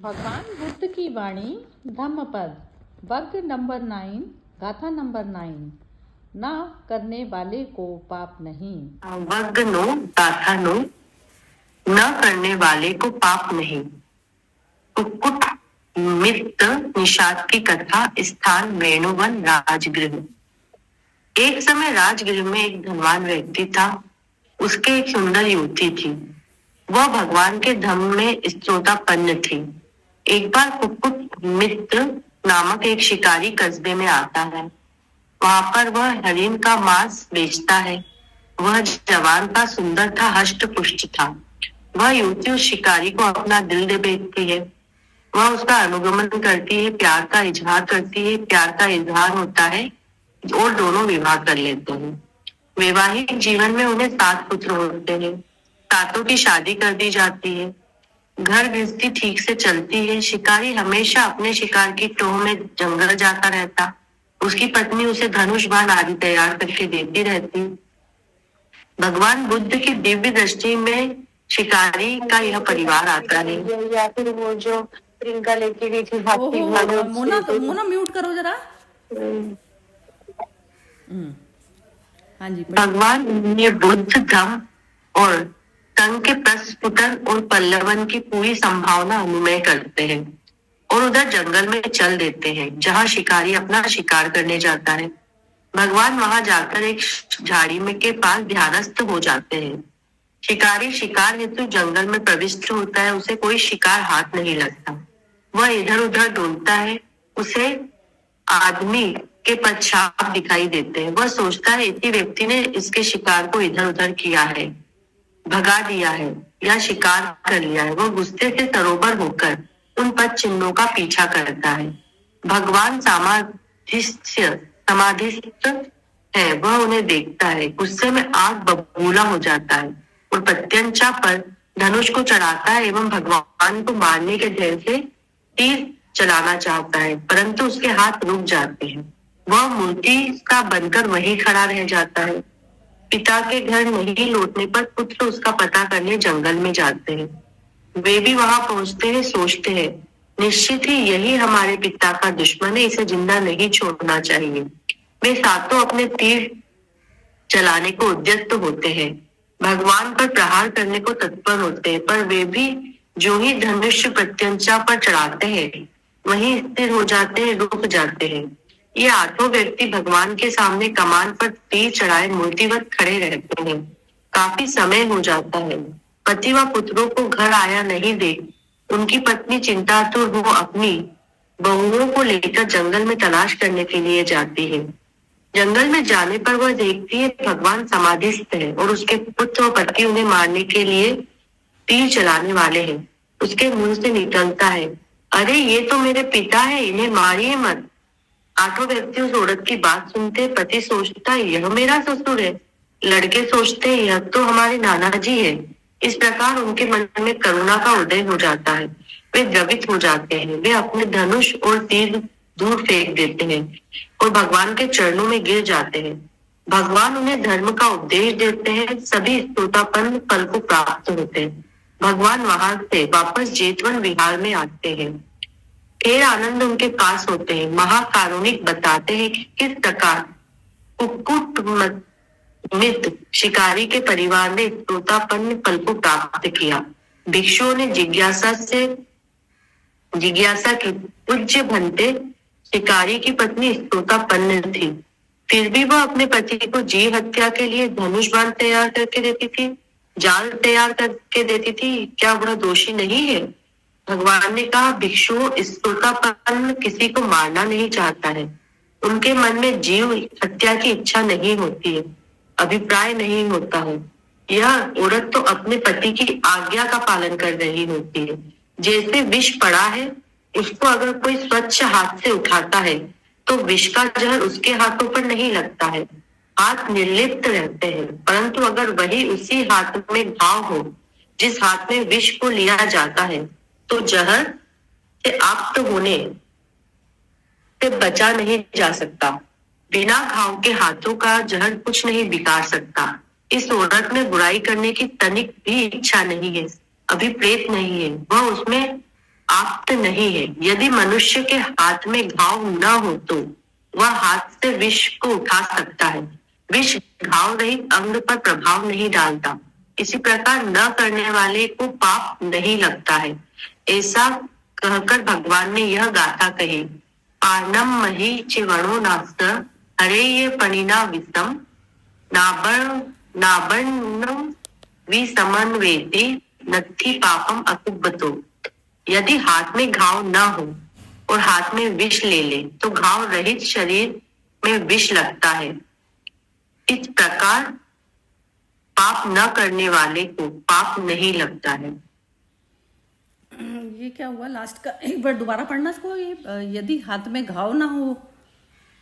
भगवान बुद्ध की वाणी धम्मपद वर्ग नंबर 9 गाथा नंबर 9 ना करने वाले को पाप नहीं। वर्ग नो गाथा नो न करने वाले को पाप नहीं। कुक्कुट मित्र निषाद की कथा। स्थान वेणुवन राजगृह। एक समय राजगृह में एक धनवान व्यक्ति था। उसके एक सुंदर युवती थी। वह भगवान के धम्म में स्त्रोतापन्न थी। एक बार कुक्कुट मित्र नामक एक शिकारी कस्बे में आता है। वहां पर वह हरिण का मांस बेचता है। वह जवान था, सुंदर था, हष्ट पुष्ट था। वह युवती उस शिकारी को अपना दिल दे बेचती है। वह उसका अनुगमन करती है, प्यार का इजहार करती है। प्यार का इजहार होता है और दोनों विवाह कर लेते हैं। वैवाहिक जीवन में उन्हें 7 पुत्र होते हैं। 7 की शादी कर दी जाती है। घर गृहस्थी ठीक से चलती है। शिकारी हमेशा अपने शिकार की टोह में जंगल जाता रहता। उसकी पत्नी उसे धनुष बाण आदि तैयार करके देती रहती। भगवान बुद्ध की दिव्य दृष्टि में शिकारी का यह परिवार आता है। या फिर वो जो प्रियंका लेके गई थी हाथी घोड़े। मोना म्यूट करो जरा। हाँ जी। भगवान ने बुद्ध धम्म और संघ के प्रस्फुटन और पल्लवन की पूरी संभावना अनुमय करते हैं और उधर जंगल में चल देते हैं जहां शिकारी अपना शिकार करने जाता है। भगवान वहां जाकर एक झाड़ी में के पास ध्यानस्थ हो जाते हैं। शिकारी शिकार हेतु जंगल में प्रविष्ट होता है। उसे कोई शिकार हाथ नहीं लगता। वह इधर उधर डोलता है। उसे आदमी के पदछाप दिखाई देते हैं। वह सोचता है इसी व्यक्ति ने इसके शिकार को इधर उधर किया है, भगा दिया है या शिकार कर लिया है। वह गुस्से से सरोवर होकर उन पद चिन्हों का पीछा करता है। भगवान समाधिस्थ है। वह उन्हें देखता है। गुस्से में आग बबूला हो जाता है और प्रत्यंचा पर धनुष को चढ़ाता है एवं भगवान को मारने के ढेर से तीर चलाना चाहता है, परंतु उसके हाथ रुक जाते हैं। वह मूर्ति का बनकर वहीं खड़ा रह जाता है। पिता के घर नहीं लौटने पर पुत्र उसका पता करने जंगल में जाते हैं। वे भी वहां पहुंचते हैं। सोचते हैं निश्चित ही यही हमारे पिता का दुश्मन है, इसे जिंदा नहीं छोड़ना चाहिए। वे 7 अपने तीर चलाने को उद्यत होते हैं, भगवान पर प्रहार करने को तत्पर होते हैं, पर वे भी जो ही धनुष प्रत्यंचा पर चढ़ाते हैं वहीं स्थिर हो जाते हैं, रुक जाते हैं। ये 8 व्यक्ति भगवान के सामने कमान पर तीर चढ़ाए मूर्तिवत खड़े रहते हैं। काफी समय हो जाता है। पति व पुत्रों को घर आया नहीं देख उनकी पत्नी चिंतातुर हो अपनी बहुओं को लेकर जंगल में तलाश करने के लिए जाती है। जंगल में जाने पर वह देखती है भगवान समाधिस्थ है और उसके पुत्र और पति उन्हें मारने के लिए तीर चलाने वाले हैं। उसके मुंह से निकलता है, अरे ये तो मेरे पिता है, इन्हें मारिए मत। 8 व्यक्ति उस औरत की बात सुनते। पति सोचता है यह मेरा ससुर है। लड़के सोचते हैं यह तो हमारे नाना जी है। इस प्रकार उनके मन में करुणा का उदय हो जाता है। वे द्रवित हो जाते हैं। वे अपने धनुष और तीर दूर फेंक देते हैं और भगवान के चरणों में गिर जाते हैं। भगवान उन्हें धर्म का उपदेश देते हैं। सभी स्तोतापन्न फल को प्राप्त होते हैं। भगवान वहां से वापस जेतवन विहार में आते हैं। फिर आनंद उनके पास होते हैं। महाकारुणिक बताते हैं कि किस प्रकार कुक्कुट मित्र शिकारी के परिवार ने स्तोतापन्न फल को प्राप्त किया। भिक्षुओं ने जिज्ञासा की। पूज्य भंते शिकारी की पत्नी स्तोतापन्न थी, फिर भी वह अपने पति को जीव हत्या के लिए धनुष बाण तैयार करके देती थी, जाल तैयार करके देती थी। क्या वह दोषी नहीं है? भगवान ने कहा भिक्षु स्तोतापन्न किसी को मारना नहीं चाहता है। उनके मन में जीव हत्या की इच्छा नहीं होती है, अभिप्राय नहीं होता है। यह औरत तो अपने पति की आज्ञा का पालन कर रही होती है। जैसे विष पड़ा है, उसको अगर कोई स्वच्छ हाथ से उठाता है तो विष का जहर उसके हाथों पर नहीं लगता है। हाथ निर्लिप्त रहते हैं, परंतु अगर वही उसी हाथ में घाव हो जिस हाथ में विष को लिया जाता है तो जहर से आप्त होने से बचा नहीं जा सकता। बिना घाव के हाथों का जहर कुछ नहीं बिगाड़ सकता। इस औरत में बुराई करने की तनिक भी इच्छा नहीं है, अभिप्रेत नहीं है। वह उसमें आप्त नहीं है। यदि मनुष्य के हाथ में घाव न हो तो वह हाथ से विष को उठा सकता है। विष घाव रहित अंग पर प्रभाव नहीं डालता। इसी प्रकार न करने वाले को पाप नहीं लगता है। ऐसा कहकर भगवान ने यह गाथा कही, पार्णम मही चिवणो नास्त हरे ये पणिना विषम नाबर्णम विसमन्वेति नत्थि पापम अकुब्बतो। यदि हाथ में घाव न हो और हाथ में विष ले ले तो घाव रहित शरीर में विष लगता है। इस प्रकार पाप न करने वाले को पाप नहीं लगता है। ये क्या हुआ लास्ट का, एक बार दोबारा पढ़ना इसको। ये यदि हाथ में घाव ना हो,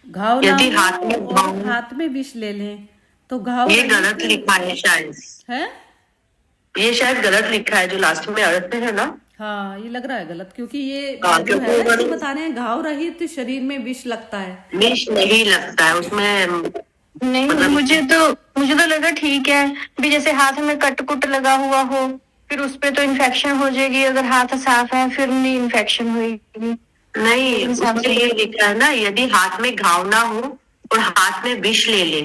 घाव ना यदि हो हाथ में और घाव, हाथ में विष ले लें तो घाव ये रहित गलत लिखा है शायद, है। ये शायद गलत लिखा है जो लास्ट में अर्थ है ना। हाँ, ये लग रहा है गलत, क्योंकि ये हाँ, जो क्योंकि है ना, उन्होंने- इसमें बता रहे हैं घाव रहित शरीर में विष लगता है। विष नहीं लगता है उसमें। नहीं, मतलब- मुझे तो लगा ठीक है भी, जैसे हाथ में कट लगा हुआ हो फिर उस पे तो इन्फेक्शन हो जाएगी, अगर हाथ साफ है फिर नहीं इन्फेक्शन होगी। नहीं, उसमें ये लिखा है ना, यदि हाथ में घाव ना हो और हाथ में विष ले ले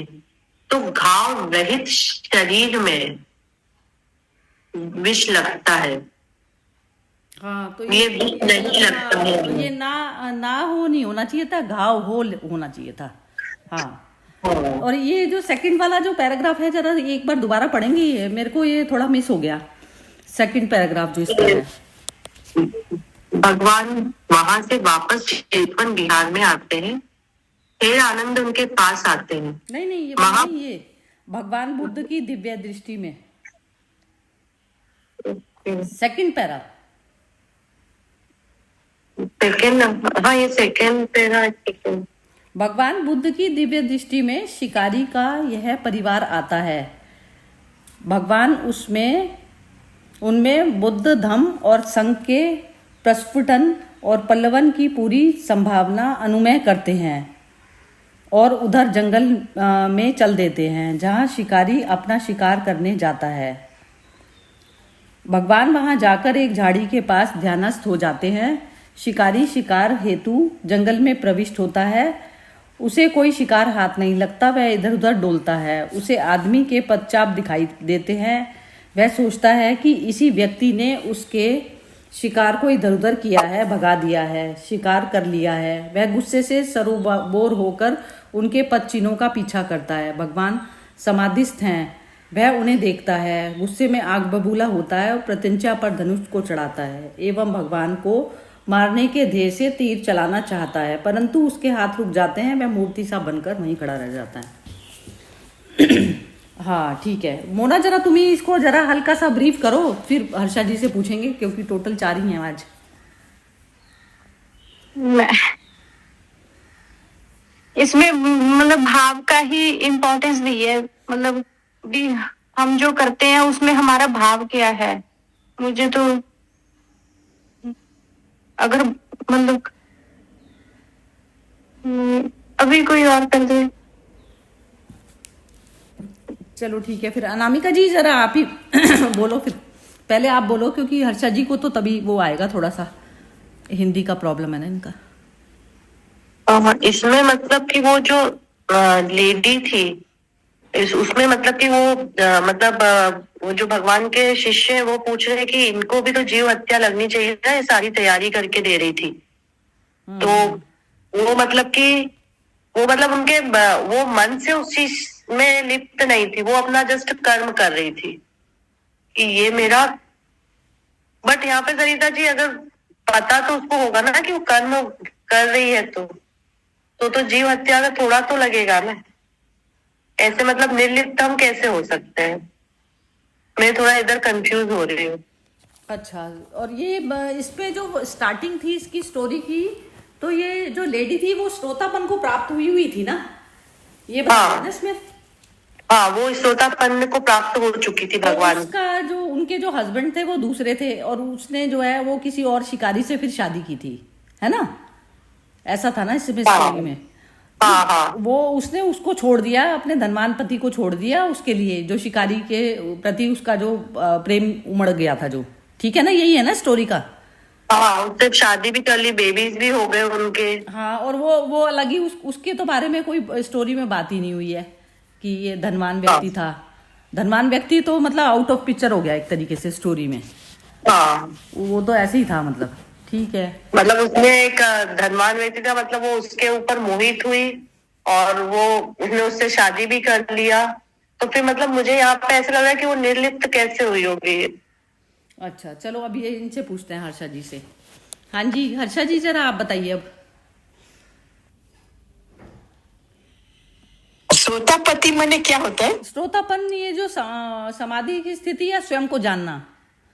तो घाव रहित शरीर में विष लगता है। हाँ, तो ये विष नहीं लगता है। तो ये ना हो नहीं होना चाहिए था, घाव हो होना चाहिए था। हाँ, और ये जो सेकंड वाला जो पैराग्राफ है, जरा एक बार दोबारा पढ़ेंगे, ये मेरे को ये थोड़ा मिस हो गया, सेकंड पैराग्राफ जो इसका है। भगवान वहां से वापस चेतवन बिहार में आते हैं। फिर आनंद उनके पास आते हैं। नहीं, ये वहाँ- नहीं, ये भगवान बुद्ध की दिव्य दृष्टि में सेकंड पैरा। सेकेंड, हाँ ये सेकेंड पेरा। भगवान बुद्ध की दिव्य दृष्टि में शिकारी का यह परिवार आता है। भगवान उनमें बुद्ध धम्म और संघ के प्रस्फुटन और पल्लवन की पूरी संभावना अनुमय करते हैं और उधर जंगल में चल देते हैं जहाँ शिकारी अपना शिकार करने जाता है। भगवान वहां जाकर एक झाड़ी के पास ध्यानस्थ हो जाते हैं। शिकारी शिकार हेतु जंगल में प्रविष्ट होता है। उसे कोई शिकार हाथ नहीं लगता, वह इधर उधर डोलता है। उसे आदमी के पदचाप दिखाई देते हैं। वह सोचता है कि इसी व्यक्ति ने उसके शिकार को इधर उधर किया है, भगा दिया है, शिकार कर लिया है। वह गुस्से से सरोबोर होकर उनके पदचिन्हों का पीछा करता है। भगवान समाधिस्थ हैं। वह उन्हें देखता है, गुस्से में आग बबूला होता है और प्रत्यंचा पर धनुष को चढ़ाता है एवं भगवान को मारने के ध्येय से तीर चलाना चाहता है, परंतु उसके हाथ रुक जाते हैं। वह मूर्ति सा बनकर वहीं खड़ा रह जाता है। हाँ ठीक है, मोना जरा तुम ही इसको जरा हल्का सा ब्रीफ करो, फिर हर्षा जी से पूछेंगे क्योंकि टोटल 4 ही हैं आज। इसमें मतलब भाव का ही इम्पोर्टेंस दी है, मतलब भी हम जो करते हैं उसमें हमारा भाव क्या है। मुझे तो अगर मतलब अभी कोई और कर दे। चलो ठीक है, फिर अनामिका जी जरा आप ही बोलो, फिर पहले आप बोलो क्योंकि हर्षा जी को तो तभी वो आएगा, थोड़ा सा हिंदी का प्रॉब्लम है ना इनका। इसमें मतलब कि वो जो लेडी थी उसमें मतलब कि वो जो भगवान के शिष्य हैं वो पूछ रहे हैं कि इनको भी तो जीव हत्या लगनी चाहिए था, ये सारी तैयारी करके दे रही थी। तो वो मतलब कि वो मतलब उनके वो मन से उस चीज में लिप्त नहीं थी, वो अपना जस्ट कर्म कर रही थी कि ये मेरा। बट यहाँ पे सरिता जी अगर पता तो उसको होगा ना कि वो कर्म कर रही है तो जीव हत्या का थोड़ा तो लगेगा ना। ऐसे मतलब निर्लिप्त हम कैसे हो सकते हैं? मैं थोड़ा इधर कंफ्यूज हो रही हूँ। अच्छा, और ये इस पे जो स्टार्टिंग थी इसकी स्टोरी की, तो ये जो लेडी थी वो श्रोतापन को प्राप्त हुई थी ना, ये बताया ना इसमें। हाँ, वो श्रोतापन को प्राप्त हो चुकी थी भगवान। उसका जो उनके जो हस्बैंड थे वो दूसरे थे और उसने जो है वो किसी और शिकारी से फिर शादी की थी, है ना? ऐसा था ना इसमें स्टोरी में। हाँ। वो उसने उसको छोड़ दिया, अपने धनवान पति को छोड़ दिया उसके लिए, जो शिकारी के प्रति उसका जो प्रेम उमड़ गया था, जो ठीक है ना, यही है ना स्टोरी का। हाँ, उससे शादी भी कर ली, बेबीज भी हो गए उनके। हाँ, और वो अलग ही उसके तो बारे में कोई स्टोरी में बात ही नहीं हुई है कि ये धनवान हाँ, व्यक्ति था। धनवान व्यक्ति तो मतलब आउट ऑफ पिक्चर हो गया एक तरीके से स्टोरी में। हाँ, वो तो ऐसे ही था, मतलब ठीक है। मतलब उसने एक धनवान व्यक्ति था, मतलब वो उसके ऊपर मोहित हुई और वो उसने उससे शादी भी कर लिया। तो फिर मतलब मुझे यहाँ पे ऐसा लग रहा है कि वो निर्लिप्त कैसे हुई होगी। अच्छा, चलो अब ये इनसे पूछते हैं, हर्षा जी से। हाँ जी, हर्षा जी जरा आप बताइए अब। श्रोतापति माने क्या होता है? श्रोतापन, ये जो समाधि की स्थिति या स्वयं को जानना।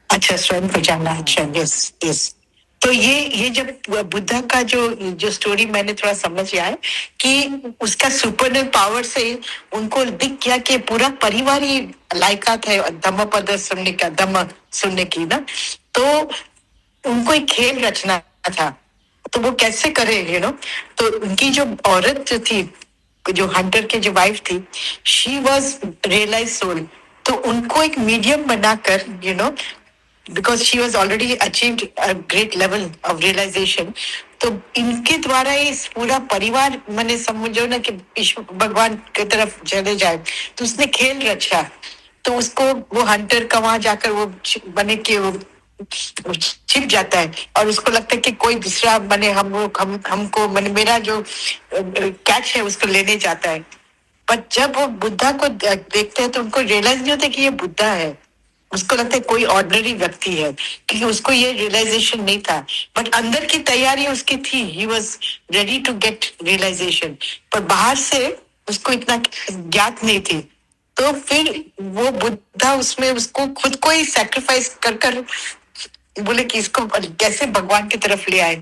अच्छा, स्वयं को जानना। अच्छा, यस यस। तो ये जब बुद्धा का जो स्टोरी मैंने थोड़ा समझ आया है कि उसका सुपर पावर से उनको दिख गया कि पूरा परिवार ही लायकात है धम्मपद सुनने की ना। तो उनको एक खेल रचना था, तो वो कैसे करे तो उनकी जो औरत जो थी, जो हंटर के जो वाइफ थी, शी वॉज रियलाइज सोल। तो उनको एक मीडियम बनाकर because she was already achieved a great level of realization, तो इनके द्वारा इस पूरा परिवार मैंने समझो ना कि ईश्वर भगवान की तरफ चले जाए। तो उसने खेल रचा, तो उसको वो हंटर का वहां जाकर वो बने के वो छिप जाता है और उसको लगता है कि कोई दूसरा मैंने हमको मैंने मेरा जो कैच है उसको लेने जाता है। पर जब वो बुद्धा को देखते हैं तो उनको रियलाइज नहीं होता कि ये बुद्धा है। उसको लगता है कोई ऑर्डिनरी व्यक्ति है, क्योंकि उसको ये रियलाइजेशन नहीं था। बट अंदर की तैयारी उसकी थी, he was ready to get realization, पर बाहर से उसको इतना ज्ञात नहीं थी। तो फिर वो बुद्धा उसमें उसको खुद को ही सैक्रिफाइस कर बोले कि इसको कैसे भगवान की तरफ ले आए।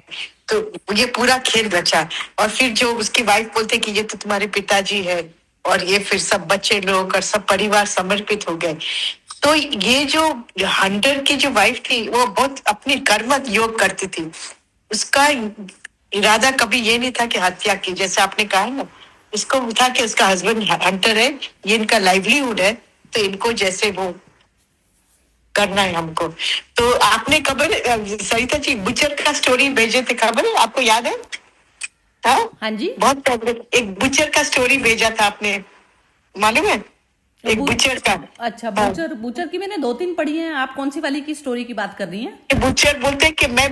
तो ये पूरा खेल रचा, और फिर जो उसकी वाइफ बोलते कि ये तो तुम्हारे पिताजी है, और ये फिर सब बच्चे लोग और सब परिवार समर्पित हो गए। तो ये जो हंटर की जो वाइफ थी वो बहुत अपनी कर्म योग करती थी। उसका इरादा कभी ये नहीं था कि हत्या की, जैसे आपने कहा है ना, उसको था कि उसका हस्बैंड हंटर है, ये इनका लाइवलीहुड है, तो इनको जैसे वो करना है हमको। तो आपने खबर सरिता जी बुचर का स्टोरी भेजे थे, खबर है आपको, याद है? हाँ जी, बहुत पहले एक बुचर का स्टोरी भेजा था आपने, मालूम है? एक बुचर का। अच्छा, बुचर की मैंने 2-3 पढ़ी है। आप कौन सी वाली की स्टोरी की बात कर रही हैं? बुचर बोलते हैं कि मैं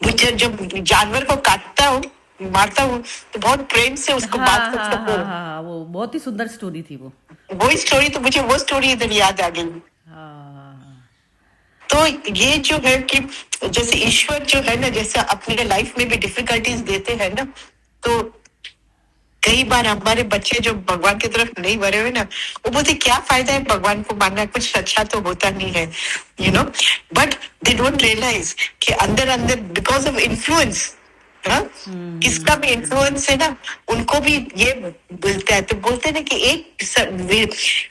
बुचर जब जानवर को काटता हूँ, मारता हूँ, तो बहुत प्रेम से उसको हाँ बात हाँ करता हाँ हूँ। हाँ, वो बहुत ही सुंदर स्टोरी थी वो। वही स्टोरी, तो मुझे वो स्टोरी इधर याद आ गई। हाँ, तो ये जो है कि जैसे ईश्वर जो है ना, जैसे अपने लाइफ में भी डिफिकल्टीज देते हैं ना, तो कई बार हमारे बच्चे जो भगवान की तरफ नहीं बढ़े हुए ना, वो बोलते क्या फायदा है भगवान को मानना, कुछ अच्छा तो होता नहीं है, बट दे डोंट रियलाइज कि अंदर अंदर बिकॉज ऑफ इन्फ्लुएंस, किसका भी इन्फ्लुएंस है ना, उनको भी ये बोलता है। तो बोलते हैं ना कि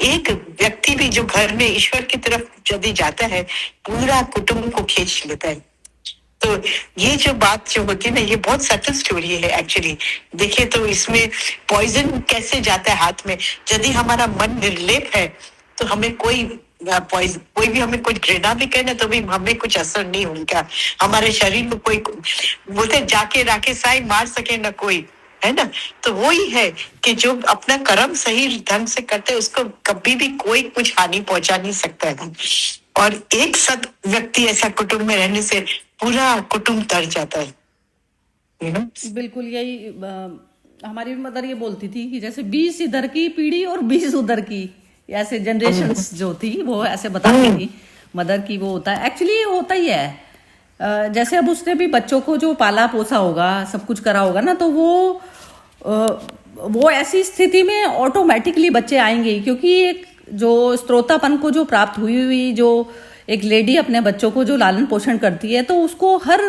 एक व्यक्ति भी जो घर में ईश्वर की तरफ यदि जाता है, पूरा कुटुंब को खींच लेता है। तो ये जो बात जो होती है ना, ये बहुत सटल स्टोरी है एक्चुअली। देखिए तो इसमें पॉइजन कैसे जाता है हाथ में। यदि हमारा मन निर्लेप है तो हमें कोई भी हमें कुछ घृणा भी करे ना, तो भी हमें कुछ असर नहीं होगा। हमारे शरीर को कोई बोलते जाके राके साई मार सके ना कोई, है ना। तो वही है कि जो अपना कर्म सही ढंग से करते हैं, उसको कभी भी कोई कुछ हानि पहुंचा नहीं सकता है। और एक सत व्यक्ति ऐसा कुटुंब में रहने से पूरा कुटुंब तर जाता है। बिल्कुल यही हमारी मदर ये बोलती थी कि जैसे 20 इधर की पीढ़ी और 20 उधर की, ऐसे जनरेशंस जो थी वो ऐसे बताती थी मदर की। वो होता है एक्चुअली, ये होता ही है। जैसे अब उसने भी बच्चों को जो पाला पोसा होगा, सब कुछ करा होगा ना, तो वो ऐसी स्थिति में ऑटोमेटिकली बच्चे आएंगे, क्योंकि एक जो स्त्रोतापन को जो प्राप्त हुई जो एक लेडी अपने बच्चों को जो लालन पोषण करती है, तो उसको हर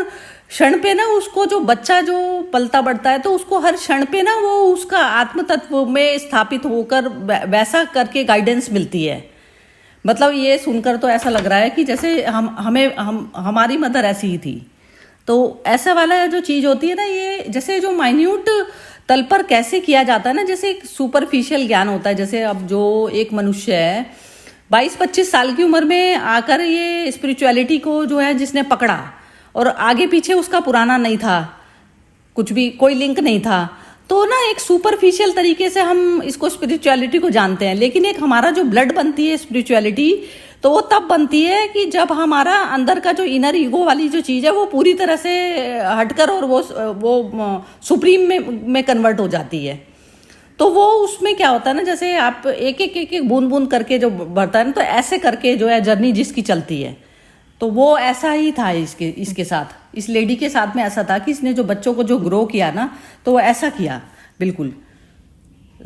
क्षण पे ना, उसको जो बच्चा जो पलता बढ़ता है, तो उसको हर क्षण पे ना वो उसका आत्म तत्व में स्थापित होकर वैसा करके गाइडेंस मिलती है। मतलब ये सुनकर तो ऐसा लग रहा है कि जैसे हमारी मदर ऐसी ही थी। तो ऐसा वाला जो चीज होती है ना, ये जैसे जो माइन्यूट तल पर कैसे किया जाता है ना, जैसे एक सुपरफिशियल ज्ञान होता है। जैसे अब जो एक मनुष्य है 22-25 साल की उम्र में आकर ये स्पिरिचुअलिटी को जो है जिसने पकड़ा, और आगे पीछे उसका पुराना नहीं था, कुछ भी कोई लिंक नहीं था। तो ना एक सुपरफिशियल तरीके से हम इसको स्पिरिचुअलिटी को जानते हैं, लेकिन एक हमारा जो ब्लड बनती है स्पिरिचुअलिटी, तो वो तब बनती है कि जब हमारा अंदर का जो इनर ईगो वाली जो चीज़ है वो पूरी तरह से हटकर और वो सुप्रीम में कन्वर्ट हो जाती है। तो वो उसमें क्या होता है ना, जैसे आप एक बूंद बूंद करके जो बढ़ता है ना, तो ऐसे करके जो है जर्नी जिसकी चलती है, तो वो ऐसा ही था इसके साथ, इस लेडी के साथ में ऐसा था कि इसने जो बच्चों को जो ग्रो किया ना, तो वो ऐसा किया बिल्कुल।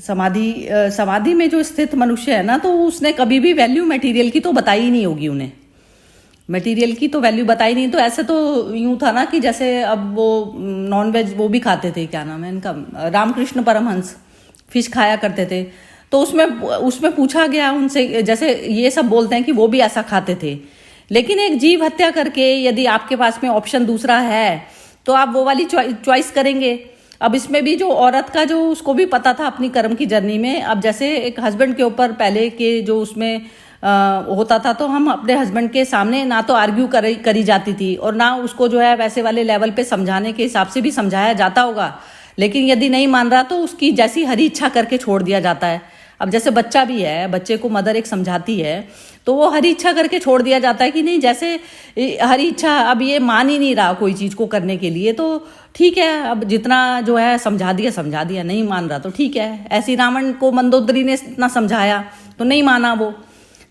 समाधि में जो स्थित मनुष्य है ना, तो उसने कभी भी वैल्यू मटेरियल की तो बताई ही नहीं होगी, उन्हें मटेरियल की तो वैल्यू बताई नहीं। तो ऐसे तो यूं था ना कि जैसे अब वो नॉन वेज वो भी खाते थे, क्या नाम है इनका, रामकृष्ण परमहंस, फिश खाया करते थे। तो उसमें पूछा गया उनसे, जैसे ये सब बोलते हैं कि वो भी ऐसा खाते थे, लेकिन एक जीव हत्या करके यदि आपके पास में ऑप्शन दूसरा है तो आप वो वाली चॉइस करेंगे। अब इसमें भी जो औरत का जो उसको भी पता था अपनी कर्म की जर्नी में, अब जैसे एक हस्बैंड के ऊपर पहले के जो उसमें होता था, तो हम अपने हस्बैंड के सामने ना तो आर्ग्यू करी जाती थी और ना उसको जो है वैसे वाले लेवल पे समझाने के हिसाब से भी समझाया जाता होगा, लेकिन यदि नहीं मान रहा तो उसकी जैसी हरी इच्छा करके छोड़ दिया जाता है। अब जैसे बच्चा भी है, बच्चे को मदर एक समझाती है तो वो हरी इच्छा करके छोड़ दिया जाता है कि नहीं, जैसे हरी इच्छा, अब ये मान ही नहीं रहा कोई चीज़ को करने के लिए, तो ठीक है, अब जितना जो है समझा दिया, नहीं मान रहा तो ठीक है। ऐसी रावण को मंदोदरी ने इतना समझाया तो नहीं माना, वो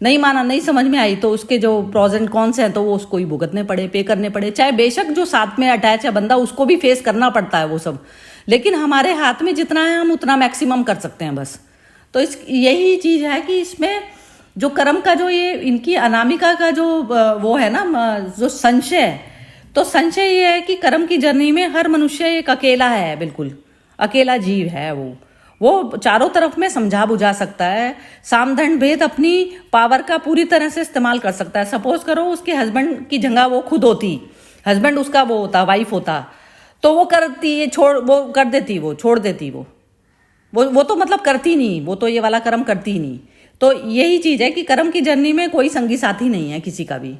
नहीं माना, नहीं समझ में आई, तो उसके जो प्रॉज एंड कॉन्स हैं तो वो उसको ही भुगतने पड़े, पे करने पड़े। चाहे बेशक जो साथ में अटैच है बंदा, उसको भी फेस करना पड़ता है वो सब, लेकिन हमारे हाथ में जितना है हम उतना मैक्सिमम कर सकते हैं बस। तो यही चीज़ है कि इसमें जो कर्म का जो ये इनकी अनामिका का जो वो है ना, जो संशय, तो संशय ये है कि कर्म की जर्नी में हर मनुष्य एक अकेला है, बिल्कुल अकेला जीव है। वो चारों तरफ में समझा बुझा सकता है, सामदंड भेद अपनी पावर का पूरी तरह से इस्तेमाल कर सकता है। सपोज करो उसके हस्बैंड की जगह वो खुद होती, हस्बैंड उसका वो होता, वाइफ होता, तो वो करती, वो कर देती, वो छोड़ देती, वो तो मतलब करती नहीं, वो तो ये वाला कर्म करती ही नहीं। तो यही चीज़ है कि कर्म की जर्नी में कोई संगी साथी नहीं है किसी का भी।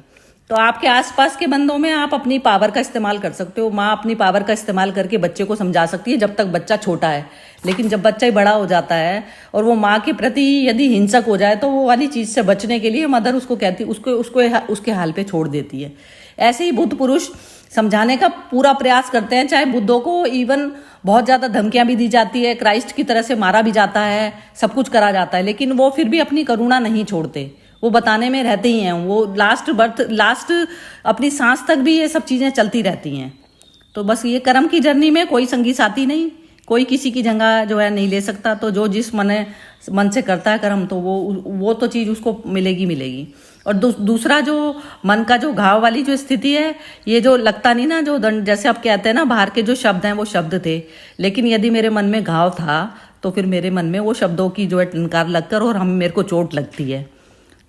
तो आपके आसपास के बंदों में आप अपनी पावर का इस्तेमाल कर सकते हो। माँ अपनी पावर का इस्तेमाल करके बच्चे को समझा सकती है जब तक बच्चा छोटा है, लेकिन जब बच्चा बड़ा हो जाता है और वो माँ के प्रति यदि हिंसक हो जाए तो वो वाली चीज़ से बचने के लिए मदर उसको कहती, उसको उसके हाल पे छोड़ देती है। ऐसे ही बुद्ध पुरुष समझाने का पूरा प्रयास करते हैं, चाहे बुद्धों को इवन बहुत ज़्यादा धमकियां भी दी जाती है, क्राइस्ट की तरह से मारा भी जाता है, सब कुछ करा जाता है, लेकिन वो फिर भी अपनी करुणा नहीं छोड़ते, वो बताने में रहते ही हैं। वो लास्ट अपनी सांस तक भी ये सब चीज़ें चलती रहती हैं। तो बस ये कर्म की जर्नी में कोई संगी साथी नहीं, कोई किसी की जगह जो है नहीं ले सकता। तो जो जिस मन से करता है कर्म, तो वो तो चीज़ उसको मिलेगी। और दूसरा जो मन का जो घाव वाली जो स्थिति है, ये जो लगता नहीं ना, जो दंड, जैसे आप कहते हैं ना, बाहर के जो शब्द हैं वो शब्द थे, लेकिन यदि मेरे मन में घाव था तो फिर मेरे मन में वो शब्दों की जो है टंकार लगकर और मेरे को चोट लगती है।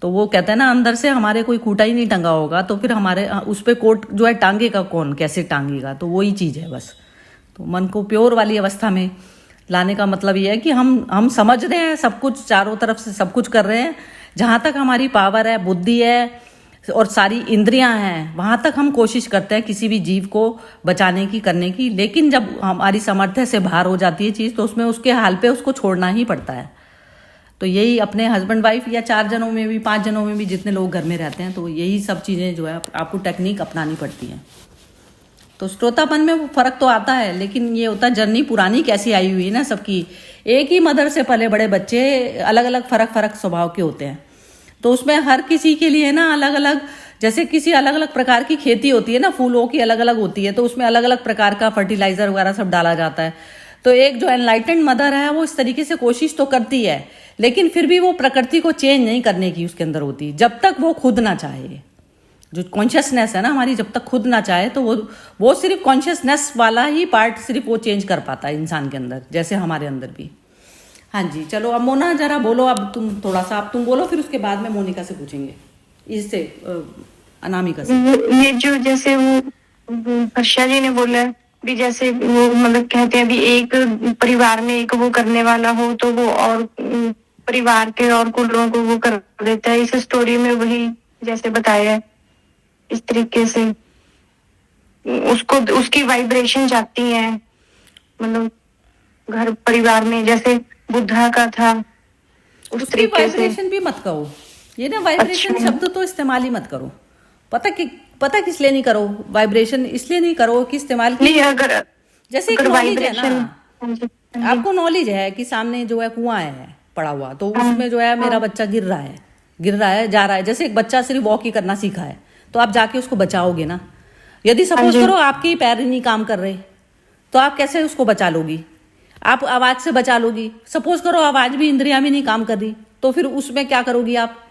तो वो कहते हैं ना, अंदर से हमारे कोई खूंटा ही नहीं टंगा होगा तो फिर हमारे उस पर कोट जो है टांगेगा कौन, कैसे टांगेगा। तो वही चीज़ है बस। तो मन को प्योर वाली अवस्था में लाने का मतलब ये है कि हम समझ रहे हैं सब कुछ, चारों तरफ से सब कुछ कर रहे हैं, जहाँ तक हमारी पावर है, बुद्धि है और सारी इंद्रियां हैं, वहाँ तक हम कोशिश करते हैं किसी भी जीव को बचाने की, करने की। लेकिन जब हमारी सामर्थ्य से बाहर हो जाती है चीज़, तो उसमें उसके हाल पे उसको छोड़ना ही पड़ता है। तो यही अपने हस्बैंड वाइफ या 4 जनों में भी, 5 जनों में भी, जितने लोग घर में रहते हैं, तो यही सब चीज़ें जो है आपको टेक्निक अपनानी पड़ती हैं। तो श्रोतापन में वो फर्क तो आता है, लेकिन ये होता है जर्नी पुरानी कैसी आई हुई है ना सबकी। एक ही मदर से पले बड़े बच्चे अलग अलग फर्क स्वभाव के होते हैं, तो उसमें हर किसी के लिए ना अलग अलग, जैसे किसी अलग अलग प्रकार की खेती होती है ना, फूलों की अलग अलग होती है, तो उसमें अलग अलग प्रकार का फर्टिलाइजर वगैरह सब डाला जाता है। तो एक जो एनलाइटेंड मदर है वो इस तरीके से कोशिश तो करती है, लेकिन फिर भी वो प्रकृति को चेंज नहीं करने की उसके अंदर होती, जब तक वो खुद ना चाहे। जो कॉन्शियसनेस है ना हमारी, जब तक खुद ना चाहे, तो वो सिर्फ कॉन्शियसनेस वाला ही पार्ट सिर्फ वो चेंज कर पाता है इंसान के अंदर, जैसे हमारे अंदर भी। हाँ जी, चलो अब मोना जरा बोलो, अब तुम थोड़ा सा, अब तुम बोलो, फिर उसके बाद में मोनिका से पूछेंगे, इससे अनामिका से। ये जो जैसे वो हर्षा जी ने बोला भी, जैसे वो मतलब कहते हैं भी एक परिवार में एक वो करने वाला हो तो वो और परिवार के और कुलों को वो कर देता है। इस स्टोरी में वही जैसे बताया है इस तरीके से। उसको उसकी वाइब्रेशन जाती है, मतलब घर परिवार में, जैसे बुद्धा का था उस उसकी तरीके से। वाइब्रेशन भी मत कहो, ये ना वाइब्रेशन अच्छा। शब्द तो इस्तेमाल ही मत करो। पता किस लिए नहीं करो वाइब्रेशन, इसलिए नहीं करो कि इस्तेमाल की, नहीं, अगर जैसे एक अगर नॉलेज है वाइब्रेशन, ना, आपको नॉलेज है कि सामने जो है कुआं है पड़ा हुआ, तो उसमें जो है मेरा बच्चा गिर रहा है जा रहा है। जैसे एक बच्चा सिर्फ वॉक ही करना सीखा है, तो आप जाके उसको बचाओगे ना। यदि सपोज करो आपके ही पैर नहीं काम कर रहे, तो आप कैसे उसको बचा लोगी? आप आवाज से बचा लोगी। सपोज करो आवाज भी, इंद्रियां भी नहीं काम कर रही, तो फिर उसमें क्या करोगी आप?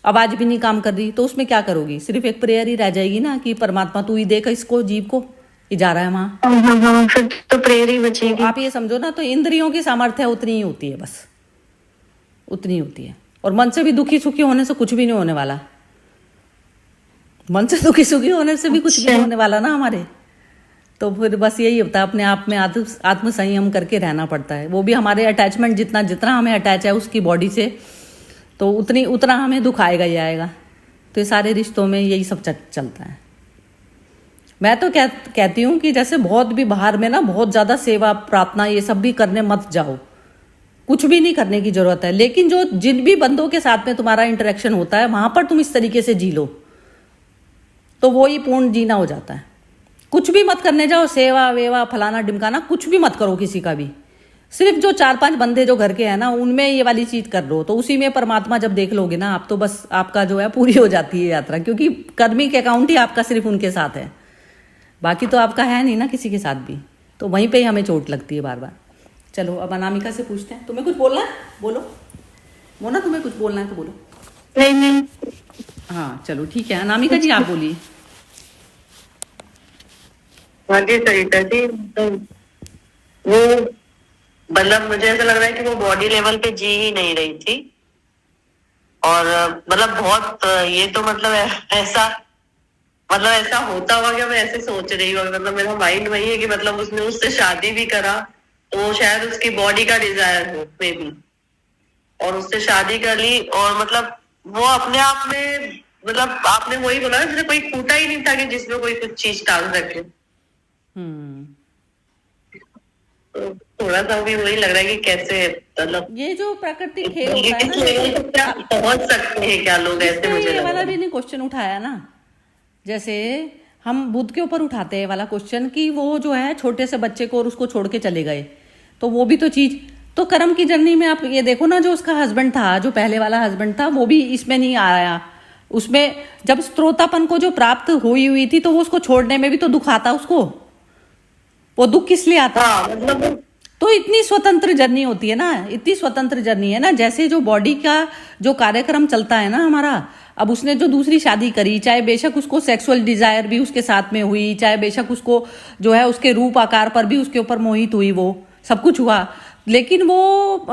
आवाज भी नहीं काम कर रही तो उसमें क्या करोगी? सिर्फ एक प्रेयर ही रह जाएगी ना कि परमात्मा तू ही देख इसको, जीव को, ये जा रहा है वहां। फिर तो प्रेयर ही बचेगी। आप ये समझो ना, तो इंद्रियों की सामर्थ्य उतनी ही होती है, बस उतनी ही होती है। और मन से भी दुखी सुखी होने से कुछ भी नहीं होने वाला। मन से दुखी सुखी होने से भी कुछ नहीं होने वाला ना हमारे। तो फिर बस यही होता है, अपने आप में आत्म संयम करके रहना पड़ता है। वो भी हमारे अटैचमेंट जितना हमें अटैच है उसकी बॉडी से, तो उतना हमें दुख आएगा ही आएगा। तो ये सारे रिश्तों में यही सब चलता है। मैं तो कहती हूँ कि जैसे बहुत भी बाहर में ना बहुत ज़्यादा सेवा प्रार्थना ये सब भी करने मत जाओ, कुछ भी नहीं करने की जरूरत है। लेकिन जिन भी बंदों के साथ में तुम्हारा इंटरेक्शन होता है वहां पर तुम इस तरीके से जी लो, तो वो ही पूर्ण जीना हो जाता है। कुछ भी मत करने जाओ, सेवा वेवा फलाना ढिमकाना कुछ भी मत करो किसी का भी। सिर्फ जो 4-5 बंदे जो घर के हैं ना, उनमें ये वाली चीज कर लो, तो उसी में परमात्मा जब देख लोगे ना आप, तो बस आपका जो है पूरी हो जाती है यात्रा। क्योंकि कर्मिक अकाउंट ही आपका सिर्फ उनके साथ है, बाकी तो आपका है नहीं ना किसी के साथ भी। तो वहीं पे ही हमें चोट लगती है बार बार। चलो अब अनामिका से पूछते हैं, तुम्हें कुछ बोलना है? बोलो मोना, तुम्हें कुछ बोलना है तो बोलो। नहीं। हाँ चलो ठीक है, अनामिका जी आप बोलिए। हाँ जी सरिता जी, वो मतलब मुझे ऐसा लग रहा है कि वो बॉडी लेवल पे जी ही नहीं रही थी। और मतलब बहुत ये तो मतलब ऐसा होता हुआ क्या, मैं ऐसे सोच रही हूँ, मतलब मेरा माइंड वही है कि मतलब उसने उससे शादी भी करा तो शायद उसकी बॉडी का डिजायर हो मे बी, और उससे शादी कर ली। और मतलब वो अपने आप में, मतलब आपने वही बोला ना, जिसने कोई खूटा ही नहीं था कि जिसमें कोई कुछ चीज डाल रखे। तो थोड़ा सा भी वही लग रहा है कि कैसे मतलब ये जो प्राकृतिक खेल होता है ना, क्या पहुंच सकते हैं क्या लोग ऐसे, मुझे ये लग वाला रहा भी है। नहीं क्वेश्चन उठाया ना। जैसे हम बुद्ध के ऊपर उठाते हैं वाला क्वेश्चन कि वो जो है छोटे से बच्चे को और उसको छोड़ के चले गए, तो वो भी तो चीज, तो कर्म की जर्नी में आप ये देखो ना, जो उसका हस्बैंड था, जो पहले वाला हस्बैंड था, वो भी इसमें नहीं आया। उसमें जब स्त्रोतापन को जो प्राप्त हुई थी, तो वो उसको छोड़ने में भी तो दुख आता उसको। वो दुख किस लिए आता? हाँ मतलब तो इतनी स्वतंत्र जर्नी होती है ना, इतनी स्वतंत्र जर्नी है ना। जैसे जो बॉडी का जो कार्यक्रम चलता है ना हमारा, अब उसने जो दूसरी शादी करी, चाहे बेशक उसको सेक्सुअल डिजायर भी उसके साथ में हुई, चाहे बेशक उसको जो है उसके रूप आकार पर भी उसके ऊपर मोहित हुई, वो सब कुछ हुआ, लेकिन वो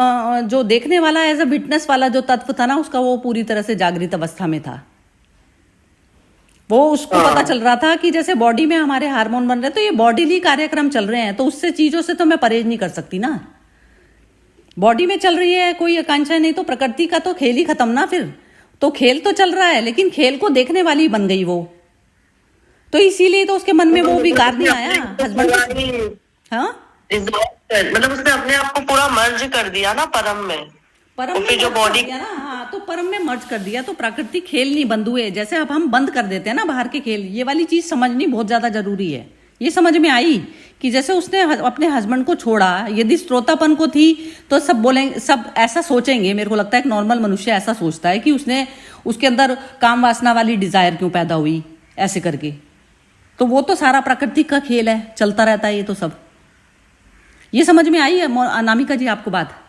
जो देखने वाला एज अ विटनेस वाला जो तत्व था ना उसका, वो पूरी तरह से जागृत अवस्था में था। वो उसको पता चल रहा था कि जैसे बॉडी में हमारे हार्मोन बन रहे हैं, तो ये बॉडीली कार्यक्रम चल रहे हैं, तो उससे चीजों से तो मैं परहेज नहीं कर सकती ना। बॉडी में चल रही है कोई आकांक्षा नहीं, तो प्रकृति का तो खेल ही खत्म ना। फिर तो खेल तो चल रहा है, लेकिन खेल को देखने वाली बन गई वो, तो इसीलिए तो उसके मन में वो विकार नहीं आया हस्बैंड। हाँ मतलब उसने अपने आप को पूरा मर्ज कर दिया ना परम में, परम में जो बॉडी ना, हाँ तो परम में मर्ज कर दिया, तो प्राकृतिक खेल नहीं बंद हुए। जैसे अब हम बंद कर देते हैं ना बाहर के खेल, ये वाली चीज समझनी बहुत ज्यादा जरूरी है। ये समझ में आई कि जैसे उसने अपने हस्बैंड को छोड़ा, यदि स्त्रोतापन को थी तो सब बोलेंगे, सब ऐसा सोचेंगे। मेरे को लगता है एक नॉर्मल मनुष्य ऐसा सोचता है कि उसने उसके अंदर काम वासना वाली डिजायर क्यों पैदा हुई ऐसे करके। तो वो तो सारा प्राकृतिक का खेल है, चलता रहता है ये तो सब। ये समझ में आई है अनामिका जी आपको बात?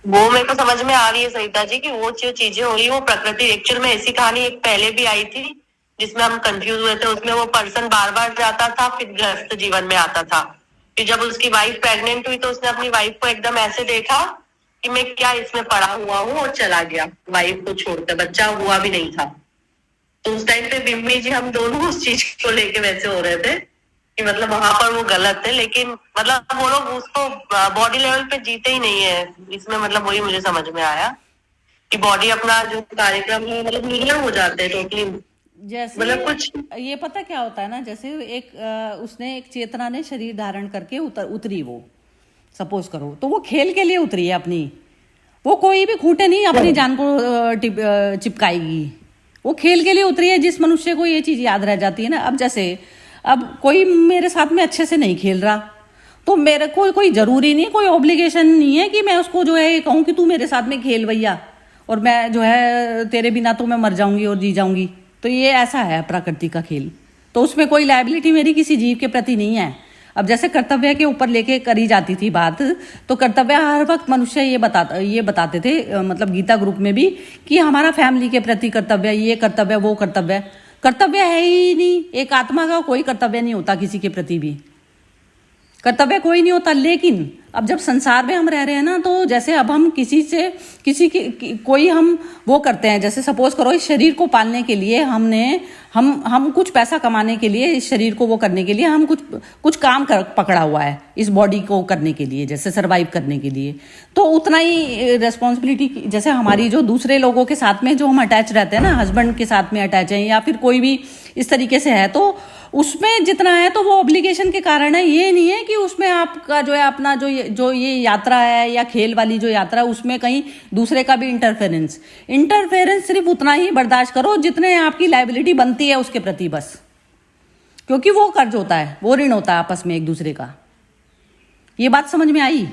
वो मेरे को समझ में आ रही है सरिता जी कि वो जो चीजें हो रही है वो प्रकृति। एक्चुअल में ऐसी कहानी एक पहले भी आई थी जिसमें हम कंफ्यूज हुए थे। उसमें वो पर्सन बार बार जाता था, फिर गृहस्थ जीवन में आता था। फिर जब उसकी वाइफ प्रेग्नेंट हुई तो उसने अपनी वाइफ को एकदम ऐसे देखा कि मैं क्या इसमें पड़ा हुआ हूँ, और चला गया वाइफ को छोड़कर। बच्चा हुआ भी नहीं था। तो उस टाइम पे बिम्मी जी हम दोनों उस चीज को लेके वैसे हो रहे थे कि मतलब वहां पर वो गलत है, लेकिन मतलब वो लोग उसको बॉडी लेवल पे जीते ही नहीं है इसमें। मतलब वही मुझे समझ में आया कि बॉडी अपना जो कार्यक्रम है मतलब लीन हो जाते हैं टोटली। जैसे मतलब कुछ ये पता क्या होता है ना, जैसे एक उसने एक चेतना ने शरीर धारण करके उतरी, वो सपोज करो, तो वो खेल के लिए उतरी है अपनी, वो कोई भी खूंटे नहीं अपनी जान को चिपकाएगी, वो खेल के लिए उतरी है। जिस मनुष्य को ये चीज याद रह जाती है ना, अब जैसे अब कोई मेरे साथ में अच्छे से नहीं खेल रहा, तो मेरे को कोई जरूरी नहीं, कोई ऑब्लिगेशन नहीं है कि मैं उसको जो है कहूँ कि तू मेरे साथ में खेल भैया, और मैं जो है तेरे बिना तो मैं मर जाऊंगी और जी जाऊंगी। तो ये ऐसा है प्रकृति का खेल, तो उसमें कोई लायबिलिटी मेरी किसी जीव के प्रति नहीं है। अब जैसे कर्तव्य के ऊपर लेके करी जाती थी बात, तो कर्तव्य हर वक्त मनुष्य ये बताते थे, मतलब गीता ग्रुप में भी, कि हमारा फैमिली के प्रति कर्तव्य, ये कर्तव्य, वो कर्तव्य। कर्तव्य है ही नहीं, एक आत्मा का कोई कर्तव्य नहीं होता किसी के प्रति भी, कर्तव्य कोई नहीं होता। लेकिन अब जब संसार में हम रह रहे हैं ना, तो जैसे अब हम कोई हम वो करते हैं, जैसे सपोज करो इस शरीर को पालने के लिए हम कुछ पैसा कमाने के लिए, इस शरीर को वो करने के लिए हम कुछ काम पकड़ा हुआ है इस बॉडी को करने के लिए, जैसे सरवाइव करने के लिए। तो उतना ही रेस्पॉन्सिबिलिटी, जैसे हमारी जो दूसरे लोगों के साथ में जो हम अटैच रहते हैं ना, हस्बैंड के साथ में अटैच है या फिर कोई भी इस तरीके से है, तो उसमें जितना है तो वो ऑब्लिगेशन के कारण है। ये नहीं है कि उसमें आपका जो है अपना जो ये यात्रा है या खेल वाली जो यात्रा है, उसमें कहीं दूसरे का भी इंटरफेरेंस सिर्फ उतना ही बर्दाश्त करो जितने आपकी लायबिलिटी बनती है उसके प्रति, बस। क्योंकि वो कर्ज होता है, वो ऋण होता है आपस में एक दूसरे का। ये बात समझ में आई?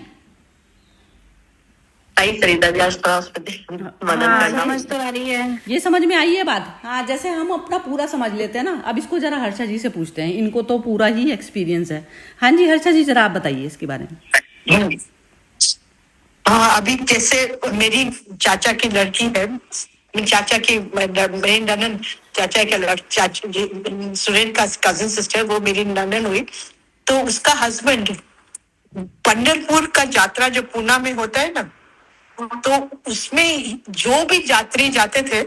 सरिता जी, आज थोड़ा उस पर मदद करना। समझ तो आ रही है, ये समझ में आई है बात? हाँ, जैसे हम अपना पूरा समझ लेते हैं ना। अब इसको जरा हर्षा जी से पूछते हैं, इनको तो पूरा ही एक्सपीरियंस है। हाँ जी हर्षा जी, जरा आप बताइए इसके बारे में। हाँ, अभी जैसे मेरी चाचा की लड़की है, मेरी ननन चाचा के सुरेन का कजिन सिस्टर, वो मेरी ननन हुई। तो उसका हस्बैंड पंढरपुर का यात्रा जो पूना में होता है ना, तो उसमें जो भी यात्री जाते थे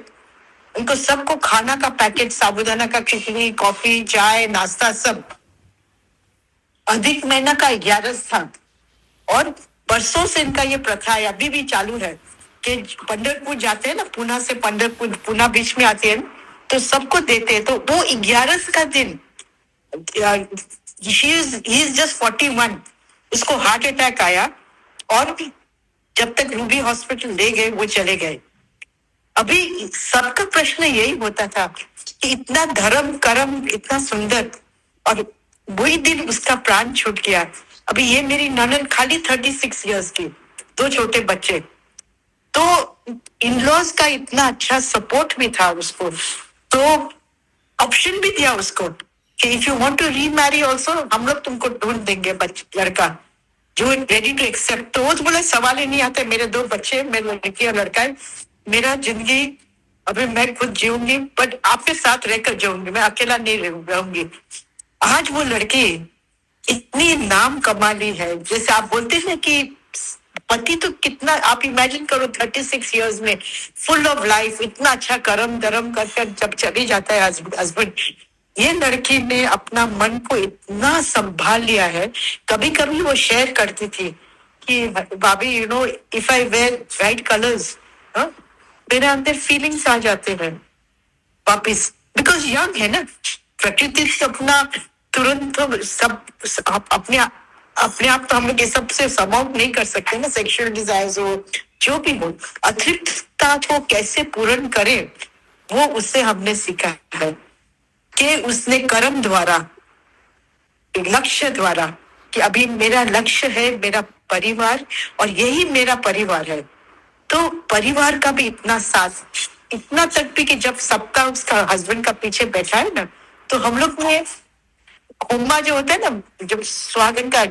उनको सबको खाना का पैकेट, साबूदाना का खिचड़ी, कॉफी, चाय, नाश्ता सब अधिक महीना का 11 था। और बरसों से इनका ये प्रथा है, अभी भी चालू है कि पंढरपुर जाते हैं ना, पूना से पंढरपुर, पूना बीच में आते हैं, तो सबको देते हैं। तो वो 11 का दिन, ही इज जस्ट 41, उसको हार्ट अटैक आया, और जब तक रूबी हॉस्पिटल ले गए वो चले गए। अभी सबका प्रश्न यही होता था कि इतना धर्म कर्म इतना सुंदर, और वही दिन उसका प्राण छूट गया। अभी ये मेरी ननन खाली 36 इयर्स की, 2 छोटे बच्चे, तो इन लॉज का इतना अच्छा सपोर्ट भी था उसको, तो ऑप्शन भी दिया उसको कि if you want to remarry also, हम लोग तुमको ढूंढ देंगे लड़का जो रेडी टू एक्सेप्ट। तो वो बोले सवाल ही नहीं आता, मेरे 2 बच्चे, मेरी लड़की और लड़का है, मेरा जिंदगी अभी मैं खुद जीऊंगी, बट आपके साथ रहकर जीऊंगी, मैं अकेला नहीं रहूंगी। आज वो लड़की इतनी नाम कमा ली है, जैसे आप बोलते हैं कि पति तो कितना, आप इमेजिन करो 36 इयर्स में फुल ऑफ लाइफ, इतना अच्छा कर्म धर्म कर जब चली जाता है हस्बैंड, ये लड़की ने अपना मन को इतना संभाल लिया है। कभी कभी वो शेयर करती थी कि भाभी, you know, if I wear right colours, मेरे अंदर फीलिंग्स आ जाते हैं वापिस, बिकॉज यंग है ना, प्रकृति से अपना तुरंत तो सब अपने आप तो हम लोग ये सबसे समाप्त नहीं कर सकते ना, सेक्सुअल डिजायर्स हो, जो भी हो, अतृप्तता को कैसे पूर्ण करे, वो उससे हमने सीखा है कि उसने कर्म द्वारा, लक्ष्य द्वारा, कि अभी मेरा लक्ष्य है मेरा परिवार और यही मेरा परिवार है। तो परिवार का भी इतना साथ, इतना तक भी कि जब सबका उसका हस्बैंड का पीछे बैठा है ना, तो हम लोग ने खोमा जो होता है ना, जब सुहागन का,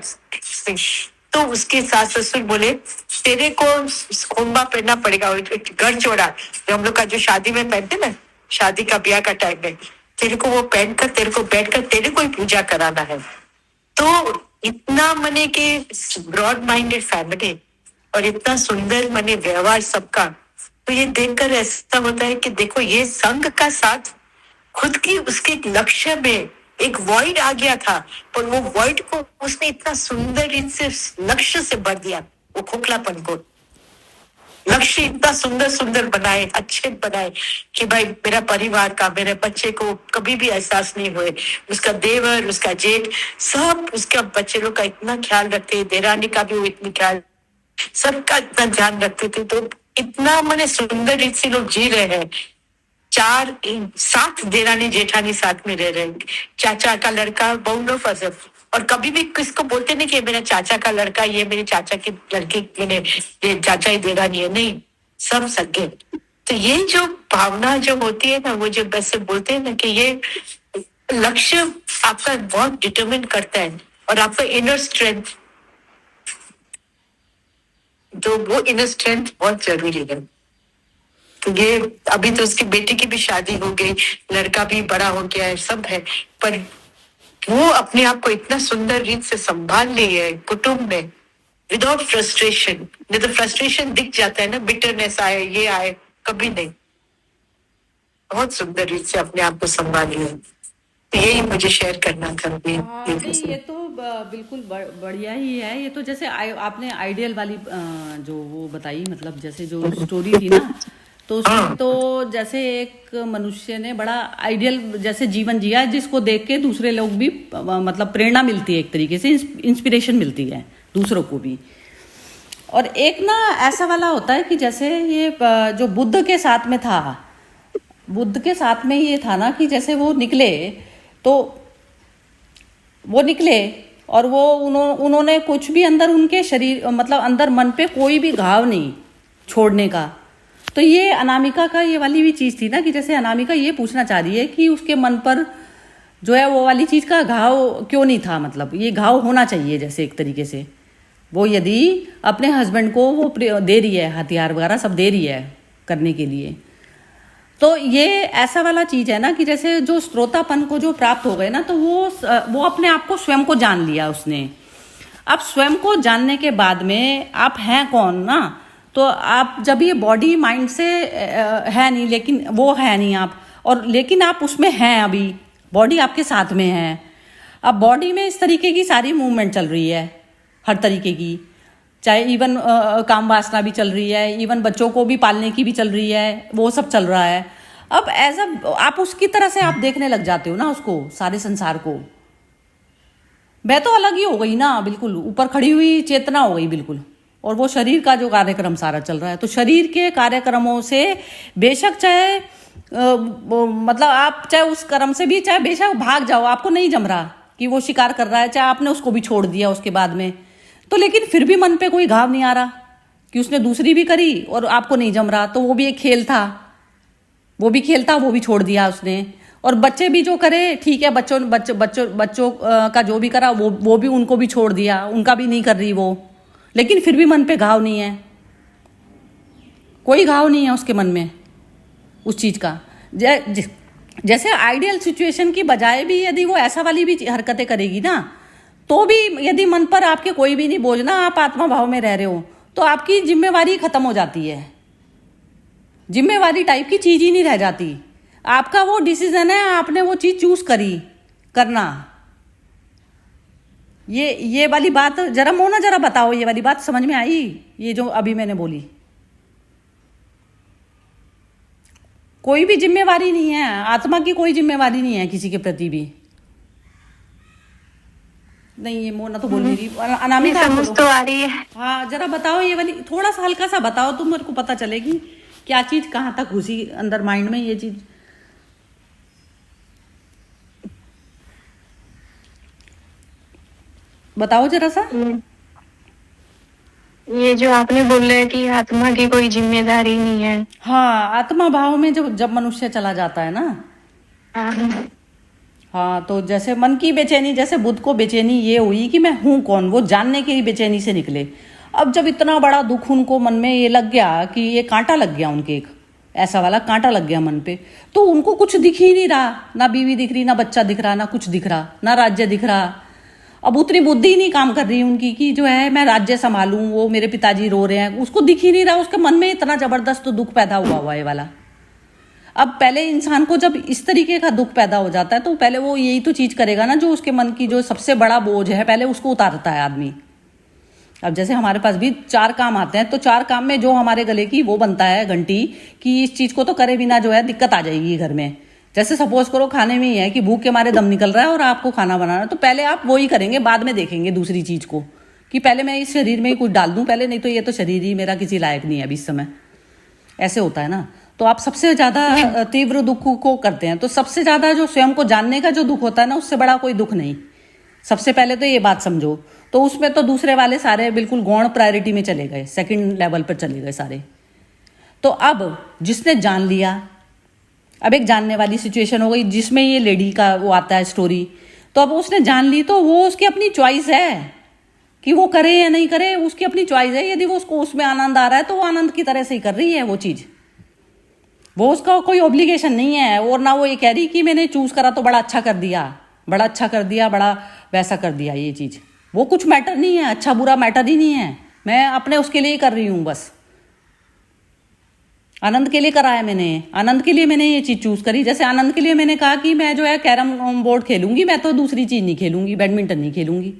तो उसके सास ससुर बोले तेरे को खोमा पहनना पड़ेगा, घर जोड़ा जो हम लोग का जो शादी में पहनते ना, शादी का ब्याह का टाइम में, तेरे को वो पहनकर तेरे को बैठकर तेरे को ही पूजा कराना है। तो इतना मने के ब्रॉड माइंडेड फैमिली और इतना सुंदर मने व्यवहार सबका, तो ये देखकर ऐसा होता है कि देखो ये संघ का साथ, खुद की उसके लक्ष्य में एक वॉइड आ गया था, पर वो वॉइड को उसने इतना सुंदर इनसे लक्ष्य से भर दिया, वो खोखलापन को। लक्ष्य इतना सुंदर सुंदर बनाए, अच्छे बनाए कि भाई मेरा परिवार का, मेरे बच्चे को कभी भी एहसास नहीं हुए, उसका देवर, उसका जेठ, सब उसका बच्चे लोग का इतना ख्याल रखते हैं, देरानी का भी वो इतनी ख्याल, सबका इतना ध्यान रखते थे। तो इतना मैंने सुंदर रीत से लोग जी रहे हैं। 7 देरानी जेठानी साथ में रह रहे हैं, चाचा का लड़का, बहुनो फजल, और कभी भी किसको बोलते नहीं कि ये मेरा चाचा का लड़का, ये मेरे चाचा की लड़की, मैंने ये चाचा ही देरानी है, नहीं, सब सगे। तो ये जो भावना जो होती है ना, वो जो वैसे बोलते हैं ना कि ये लक्ष्य आपका बहुत डिटरमिन करता है, और आपका इनर स्ट्रेंथ, तो वो इनर स्ट्रेंथ बहुत जरूरी है। तो ये अभी तो उसकी बेटी की भी शादी हो गई, लड़का भी बड़ा हो गया है, सब है, पर वो अपने आप को इतना सुंदर रीत से संभाल ली है कुटुंब में, विदाउट फ्रस्ट्रेशन। नहीं तो फ्रस्ट्रेशन दिख जाता है ना, बिटरनेस आए, ये आए, कभी नहीं, बहुत सुंदर रीत से अपने आप को संभाली है। तो यही मुझे शेयर करना था। हाँ नहीं, ये तो बिल्कुल बढ़िया ही है। ये तो जैसे आपने आइडियल वाली जो वो बताई, मतलब जैसे जो स्टोरी थी ना, तो उसमें तो जैसे एक मनुष्य ने बड़ा आइडियल जैसे जीवन जिया है, जिसको देख के दूसरे लोग भी मतलब प्रेरणा मिलती है, एक तरीके से इंस्पिरेशन मिलती है दूसरों को भी। और एक ना ऐसा वाला होता है कि जैसे ये जो बुद्ध के साथ में था, बुद्ध के साथ में ये था ना कि जैसे वो निकले, तो वो निकले और वो उन्होंने कुछ भी अंदर उनके शरीर, मतलब अंदर मन पे कोई भी घाव नहीं छोड़ने का। तो ये अनामिका का ये वाली भी चीज़ थी ना कि जैसे अनामिका ये पूछना चाह रही है कि उसके मन पर जो है वो वाली चीज़ का घाव क्यों नहीं था, मतलब ये घाव होना चाहिए जैसे एक तरीके से। वो यदि अपने हस्बैंड को वो दे रही है, हथियार वगैरह सब दे रही है करने के लिए, तो ये ऐसा वाला चीज़ है ना कि जैसे जो श्रोतापन को जो प्राप्त हो गए ना, तो वो अपने आप को स्वयं को जान लिया उसने। अब स्वयं को जानने के बाद में आप हैं कौन ना, तो आप जब ये बॉडी माइंड से है नहीं, लेकिन वो है नहीं आप, और लेकिन आप उसमें हैं, अभी बॉडी आपके साथ में है। अब बॉडी में इस तरीके की सारी मूवमेंट चल रही है, हर तरीके की, चाहे इवन काम वासना भी चल रही है, इवन बच्चों को भी पालने की भी चल रही है, वो सब चल रहा है। अब एज आप उसकी तरह से आप देखने लग जाते हो ना उसको, सारे संसार को। मैं तो अलग ही हो गई ना, बिल्कुल ऊपर खड़ी हुई चेतना हो गई बिल्कुल, और वो शरीर का जो कार्यक्रम सारा चल रहा है। तो शरीर के कार्यक्रमों से बेशक चाहे मतलब आप चाहे उस कर्म से भी चाहे बेशक भाग जाओ, आपको नहीं जम रहा कि वो शिकार कर रहा है, चाहे आपने उसको भी छोड़ दिया उसके बाद में, तो लेकिन फिर भी मन पे कोई घाव नहीं आ रहा कि उसने दूसरी भी करी और आपको नहीं जम रहा। तो वो भी एक खेल था, वो भी खेल था, वो भी छोड़ दिया उसने। और बच्चे भी जो करे ठीक है, बच्चों का जो भी करा वो भी उनको भी छोड़ दिया, उनका भी नहीं कर रही वो, लेकिन फिर भी मन पे घाव नहीं है, कोई घाव नहीं है उसके मन में उस चीज़ का। जैसे आइडियल सिचुएशन की बजाय भी यदि वो ऐसा वाली भी हरकतें करेगी ना, तो भी यदि मन पर आपके कोई भी नहीं बोझ ना, आप आत्मा भाव में रह रहे हो, तो आपकी जिम्मेवारी खत्म हो जाती है, जिम्मेवारी टाइप की चीज़ ही नहीं रह जाती। आपका वो डिसीजन है, आपने वो चीज़ चूज करी करना। ये वाली बात जरा मोना जरा बताओ, ये वाली बात समझ में आई, ये जो अभी मैंने बोली? कोई भी जिम्मेवारी नहीं है, आत्मा की कोई जिम्मेवारी नहीं है किसी के प्रति भी। नहीं, ये मोना तो बोल नहीं रही, अनामिका समझ तो आ रही है। हाँ जरा बताओ ये वाली, थोड़ा सा हल्का सा बताओ, तुम मेरे को पता चलेगी क्या चीज कहाँ तक घुसी अंदर माइंड में, ये चीज बताओ जरा सा। ये जो आपने बोला है कि आत्मा की कोई जिम्मेदारी नहीं है। हाँ, आत्मा भाव में जब मनुष्य चला जाता है ना, हाँ, हाँ, तो जैसे मन की बेचैनी, जैसे बुद्ध को बेचैनी ये हुई कि मैं हूँ कौन, वो जानने की बेचैनी से निकले। अब जब इतना बड़ा दुख उनको मन में ये लग गया कि ये कांटा लग गया उनके, एक ऐसा वाला कांटा लग गया मन पे, तो उनको कुछ दिख ही नहीं रहा, ना बीवी दिख रही, ना बच्चा दिख रहा, ना कुछ दिख रहा, ना राज्य दिख रहा। अब उतनी बुद्धि नहीं काम कर रही उनकी कि जो है मैं राज्य संभालूं, वो मेरे पिताजी रो रहे हैं, उसको दिख ही नहीं रहा। उसके मन में इतना जबरदस्त दुख पैदा हुआ है वाला। अब पहले इंसान को जब इस तरीके का दुख पैदा हो जाता है, तो पहले वो यही तो चीज करेगा ना, जो उसके मन की जो सबसे बड़ा बोझ है पहले उसको उतारता है आदमी, अब जैसे हमारे पास भी 4 काम आते हैं, तो 4 काम में जो हमारे गले की वो बनता है घंटी कि इस चीज को तो करे बिना जो है दिक्कत आ जाएगी घर में। जैसे सपोज करो खाने में ही है कि भूख के मारे दम निकल रहा है और आपको खाना बनाना है, तो पहले आप वो ही करेंगे, बाद में देखेंगे दूसरी चीज को कि पहले मैं इस शरीर में ही कुछ डाल दूं पहले, नहीं तो ये तो शरीर ही मेरा किसी लायक नहीं है अभी इस समय। ऐसे होता है ना। तो आप सबसे ज्यादा तीव्र दुख को करते हैं, तो सबसे ज्यादा जो स्वयं को जानने का जो दुख होता है ना, उससे बड़ा कोई दुख नहीं। सबसे पहले तो ये बात समझो। तो उसमें तो दूसरे वाले सारे बिल्कुल गौण प्रायोरिटी में चले गए, सेकंड लेवल पर चले गए सारे। तो अब जिसने जान लिया, अब एक जानने वाली सिचुएशन हो गई जिसमें ये लेडी का वो आता है स्टोरी। तो अब उसने जान ली तो वो उसकी अपनी चॉइस है कि वो करे या नहीं करे, उसकी अपनी चॉइस है। यदि वो उसको उसमें आनंद आ रहा है तो वो आनंद की तरह से ही कर रही है वो चीज, वो उसका कोई ऑब्लिगेशन नहीं है। और ना वो ये कह रही कि मैंने चूज करा तो बड़ा अच्छा कर दिया, बड़ा अच्छा कर दिया, बड़ा वैसा कर दिया। ये चीज वो कुछ मैटर नहीं है, अच्छा बुरा मैटर ही नहीं है। मैं अपने उसके लिए ही कर रही हूं, बस आनंद के लिए करा है मैंने, आनंद के लिए मैंने ये चीज चूज करी। जैसे आनंद के लिए मैंने कहा कि मैं जो है कैरम बोर्ड खेलूंगी, मैं तो दूसरी चीज नहीं खेलूंगी, बैडमिंटन नहीं खेलूंगी।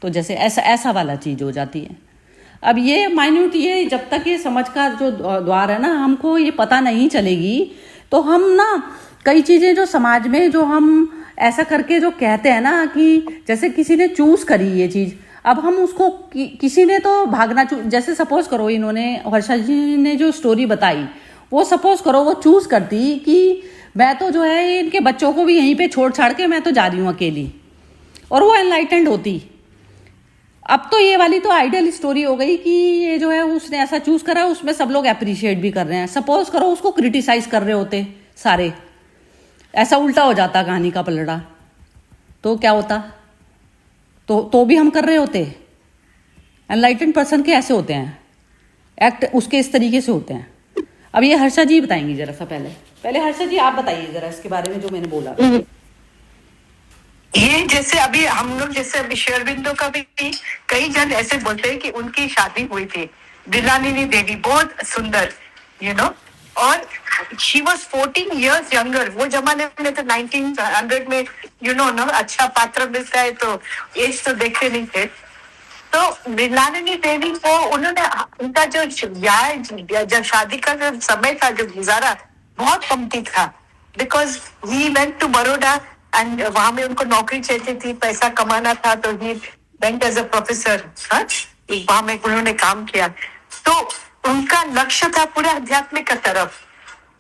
तो जैसे ऐसा ऐसा वाला चीज हो जाती है। अब ये माइन्यूट, ये जब तक ये समझ का जो द्वार है ना, हमको ये पता नहीं चलेगी तो हम ना कई चीजें जो समाज में जो हम ऐसा करके जो कहते हैं ना कि जैसे किसी ने चूज करी ये चीज, अब हम उसको किसी ने तो भागना जैसे सपोज करो इन्होंने वर्षा जी ने जो स्टोरी बताई, वो सपोज करो वो चूज करती कि मैं तो जो है इनके बच्चों को भी यहीं पे छोड़ छाड़ के मैं तो जा रही हूँ अकेली, और वो एनलाइटेंड होती। अब तो ये वाली तो आइडियल स्टोरी हो गई कि ये जो है उसने ऐसा चूज करा, उसमें सब लोग अप्रिशिएट भी कर रहे हैं। सपोज करो उसको क्रिटिसाइज कर रहे होते सारे, ऐसा उल्टा हो जाता कहानी का पलड़ा, तो क्या होता? तो भी हम कर रहे होते। एनलाइटेंड पर्सन के ऐसे होते हैं, एक्ट उसके इस तरीके से होते हैं। अब ये हर्षा जी बताएंगी जरा सा, पहले हर्षा जी आप बताइए जरा इसके बारे में जो मैंने बोला। ये जैसे अभी हम लोग जैसे अभी शेरविंदो का भी कई जन ऐसे बोलते हैं कि उनकी शादी हुई थी मृणालिनी देवी, बहुत सुंदर, यू नो, और शी वॉज 14 years younger। वो जमाने में तो 1900 में यू नो ना अच्छा पात्र मिलता है तो एज तो देखते नहीं थे। तो मृणालिनी देवी को उन्होंने उनका जो जब शादी का जो समय था जो गुजारा बहुत कमती था, because he went to Baroda and वहां में उनको नौकरी चाहिए थी, पैसा कमाना था, तो he went as a professor. वहां में उन्होंने काम किया, तो उनका लक्ष्य था पूरा आध्यात्मिक का तरफ,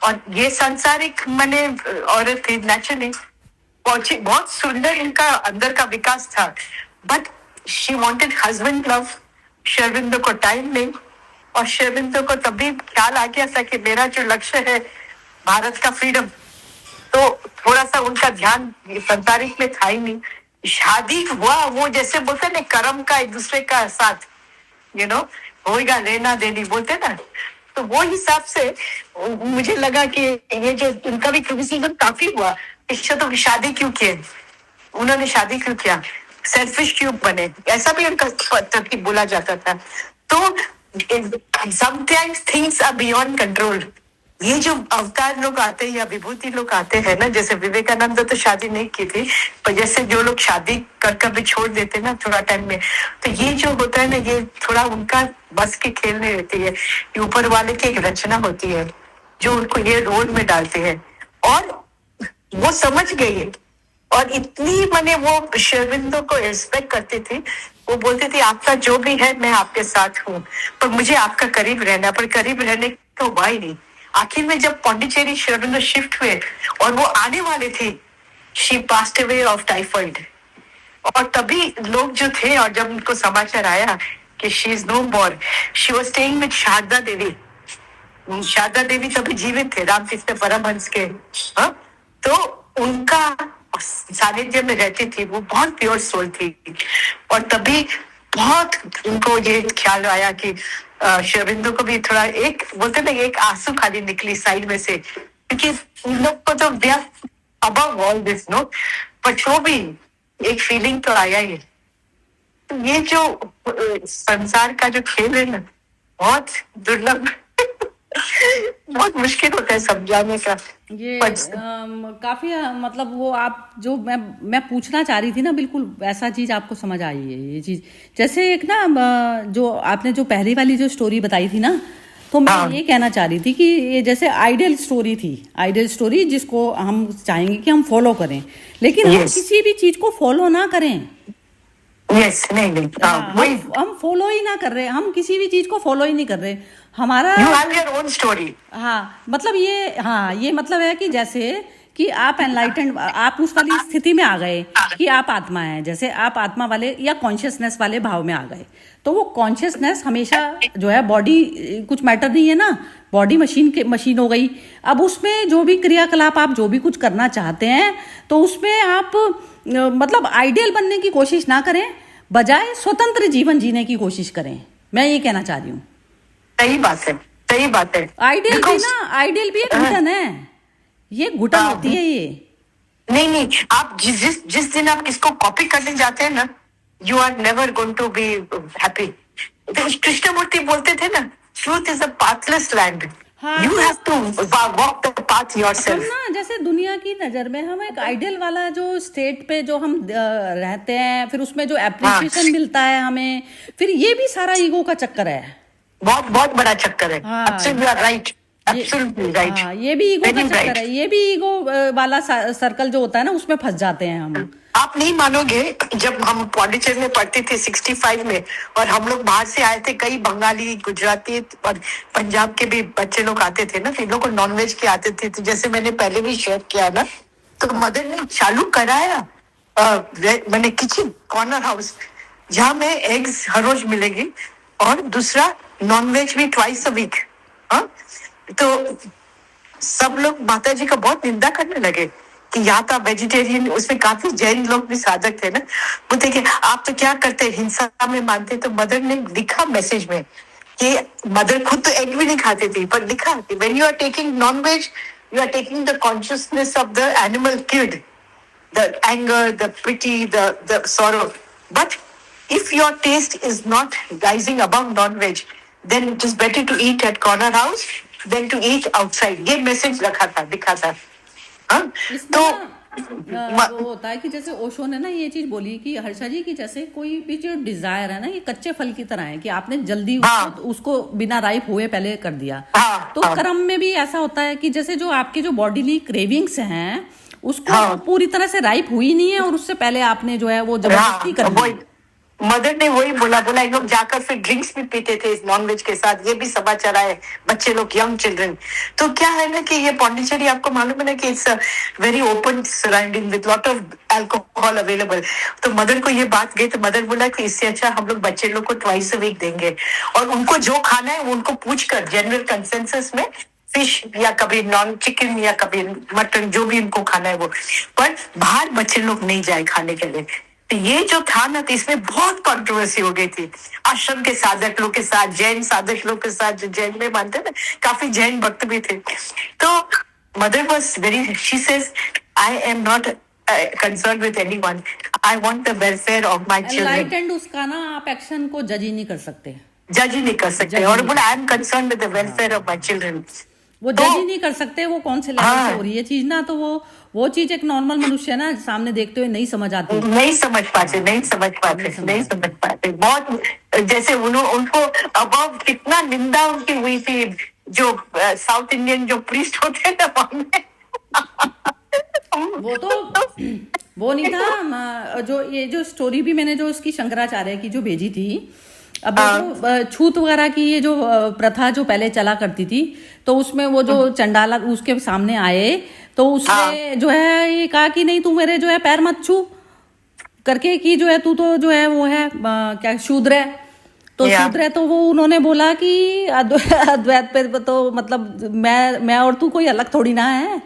और ये सांसारिक मैंने औरत थी नेचुरली, बहुत सुंदर इनका अंदर का विकास था, but she wanted husband love. शेरविंदो को टाइम नहीं, और शेरविंदो को तभी ख्याल आ गया था कि मेरा जो लक्ष्य है भारत का फ्रीडम, तो थोड़ा सा उनका ध्यान संसारिक में था ही नहीं। शादी हुआ, वो जैसे बोलते ना कर्म का एक दूसरे का साथ, यू नो, होएगा लेना देनी बोलते ना, तो वो हिसाब से मुझे लगा कि ये जो उनका भी क्रिटिसिज्म काफी हुआ, इससे तो शादी क्यों किए, उन्होंने शादी क्यों किया, सेल्फिश क्यों बने, ऐसा भी उनका तरकीब बोला जाता था। तो sometimes things are beyond control. ये जो अवतार लोग आते हैं या विभूति लोग आते हैं ना, जैसे विवेकानंद तो शादी नहीं की थी, पर जैसे जो लोग शादी कर भी छोड़ देते ना थोड़ा टाइम में, तो ये जो होता है ना, ये थोड़ा उनका बस की खेल नहीं रहती है, ये ऊपर वाले की एक रचना होती है जो उनको ये रोल में डालते हैं, और वो समझ गई। और इतनी मैंने वो शेरविंदो को रिस्पेक्ट करती थी, वो बोलती थी आपका जो भी है मैं आपके साथ हूँ, पर मुझे आपका करीब रहना, पर करीब रहने तो हुआ ही नहीं। आखिर में जब पौंडीचेरी शेरविंदो शिफ्ट हुए और वो आने वाले थे, she passed away of typhoid, और तभी लोग जो थे, और जब उनको समाचार आया कि she is no more, she was staying with Sharada Devi. Sharada Devi तभी जीवित थे, रामकृष्ण परमहंस के, हाँ, तो उनका सानिध्य में रहती थी, वो बहुत प्योर सोल थी, और तभी बहुत उनको ये ख्याल आया कि शेरविंदो को भी थोड़ा एक बोलते ना, एक आंसू खाली निकली साइड में से, क्योंकि उन लोग को तो they are above all this, no, but वो भी एक फीलिंग तो आया ही। तो ये जो संसार का जो खेल है ना, बहुत दुर्लभ बहुत मुश्किल होता है समझाने का। ये पर काफी मतलब वो आप जो मैं पूछना चाह रही थी ना, बिल्कुल ऐसा चीज आपको समझ आई है ये चीज। जैसे एक ना जो आपने जो पहली वाली जो स्टोरी बताई थी ना, तो मैं हाँ। ये कहना चाह रही थी कि ये जैसे आइडियल स्टोरी थी, आइडियल स्टोरी जिसको हम चाहेंगे कि हम फॉलो करें, लेकिन हम Yes. किसी भी चीज को फॉलो ना करें। यस, नहीं हाँ, वही, हम फॉलो ही ना कर रहे, हम किसी भी चीज को फॉलो ही नहीं कर रहे हमारा। You have your own story. हाँ मतलब ये मतलब है कि जैसे कि आप एनलाइटेंड, आप उस वाली स्थिति में आ गए कि आप आत्मा हैं, जैसे आप आत्मा वाले या कॉन्शियसनेस वाले भाव में आ गए, तो वो कॉन्शियसनेस हमेशा जो है, बॉडी कुछ मैटर नहीं है ना, बॉडी मशीन हो गई। अब उसमें जो भी क्रियाकलाप आप जो भी कुछ करना चाहते हैं, तो उसमें आप मतलब आइडियल बनने की कोशिश ना करें, बजाय स्वतंत्र जीवन जीने की कोशिश करें। मैं ये कहना चाह रही हूँ। सही बात है, सही बात है। आइडियल भी ना, आइडियल भी एक घुटन है, ये घुटन हाँ। होती है ये। नहीं, आप जिस दिन आप किसको कॉपी करने जाते हैं ना, you are never going to be happy. तो कृष्णमूर्ति बोलते थे ना, truth is a pathless land, हाँ, you have to walk the path हम योरसेल्फ। ना जैसे दुनिया की नजर में हम एक आइडियल वाला जो स्टेट पे जो हम रहते हैं, फिर उसमें जो एप्रिसिएशन मिलता है हमें, फिर ये भी सारा ईगो का चक्कर है। बहुत बहुत बड़ा चक्कर है। हाँ। Absolutely, you are right. Absolutely right. हाँ, ये भी ईगो का Very चक्कर right. है, ये भी ईगो वाला सर्कल जो होता है ना, उसमें फंस जाते हैं हम। आप नहीं मानोगे, जब हम पौंडीचेरी में पढ़ते थे 65 में, और हम लोग बाहर से आए थे, कई बंगाली, गुजराती और पंजाब के भी बच्चे लोग आते थे ना, तो इन लोग को नॉनवेज के आते थे। तो जैसे मैंने पहले भी शेयर किया ना, तो मदर ने चालू कराया मैंने किचन कॉर्नर हाउस, जहाँ में एग्स हर रोज मिलेंगे, और दूसरा नॉनवेज भी ट्वाइस अ वीक। तो सब लोग माता जी का बहुत निंदा करने लगे कि यहाँ तो वेजिटेरियन, उसमें काफी जैन लोग भी साधक थे ना, बोलते कि आप तो क्या करते हैं, हिंसा में मानते। तो मदर ने लिखा मैसेज में कि मदर खुद तो एग भी नहीं खाती थी, पर लिखा कि when you are taking non veg, you are taking the consciousness of the animal killed, the anger, the pity, the sorrow. But if your taste is not rising above non-veg, then it is better to eat at corner house than to eat outside. ये message रखा था, दिखा था। हाँ? इसमें तो ना, वो होता है कि जैसे ओशो ने ना ये चीज बोली कि हर्षा जी की जैसे कोई भी जो डिजायर है ना, ये कच्चे फल की तरह है कि आपने जल्दी उसको बिना राइप हुए पहले कर दिया। तो कर्म में भी ऐसा होता है कि जैसे जो आपकी जो बॉडीली क्रेविंग्स हैं, उसको पूरी तरह से राइप हुई नहीं है, और उससे पहले आपने जो है वो जबरदस्ती कर दी। मदर ने वही बोला इन लोग जाकर फिर ड्रिंक्स भी पीते थे इस नॉनवेज के साथ, ये भी समाचार आए, बच्चे लोग, यंग चिल्ड्रन। तो क्या है ना कि ये पौंडीचेरी, आपको मालूम है ना कि it's very open surrounding with lot of alcohol available. तो मदर को ये बात गई, तो मदर बोला कि इससे अच्छा हम लोग बच्चे लोग को ट्वाइस अ वीक देंगे, और उनको जो खाना है उनको पूछकर जनरल कंसेंसस में फिश या कभी नॉन चिकन या कभी मटन, जो भी उनको खाना है वो, पर बाहर बच्चे लोग नहीं जाए खाने के लिए। तो ये जो था ना, तो इसमें बहुत कंट्रोवर्सी हो गई थी आश्रम के साधक लोग के साथ, जैन साधक लोग के साथ, जो जैन में मानते ना, काफी जैन भक्त भी थे। तो mother was very, she says I am not concerned with anyone, I want the welfare of my children. Enlightened उसका ना आप एक्शन को जज ही नहीं कर सकते, जज ही नहीं कर सकते, और बोला I am concern with the welfare of my children. वो जज ही नहीं कर सकते, वो कौन से लेवल से हो रही है चीज ना, तो वो चीज एक नॉर्मल मनुष्य ना सामने देखते हुए नहीं समझ आती, नहीं समझ पाते। बहुत जैसे उनको अब कितना निंदा उनकी हुई थी, जो साउथ इंडियन जो प्रीस्ट होते हैं ना, वहाँ में वो तो वो नहीं था। जो ये जो स्टोरी भी मैंने जो उसकी शंकराचार्य की जो भेजी थी, अब जो छूत वगैरह की ये जो प्रथा जो पहले चला करती थी, तो उसमें वो जो चंडाला उसके सामने आए, तो उसने जो है ये कहा कि नहीं, तू मेरे जो है पैर मत छू करके, कि जो है तू तो जो है वो है क्या शूद्र है, तो शूद्र है। तो वो उन्होंने बोला कि अद्वैत पे तो मतलब मैं और तू कोई अलग थोड़ी ना है,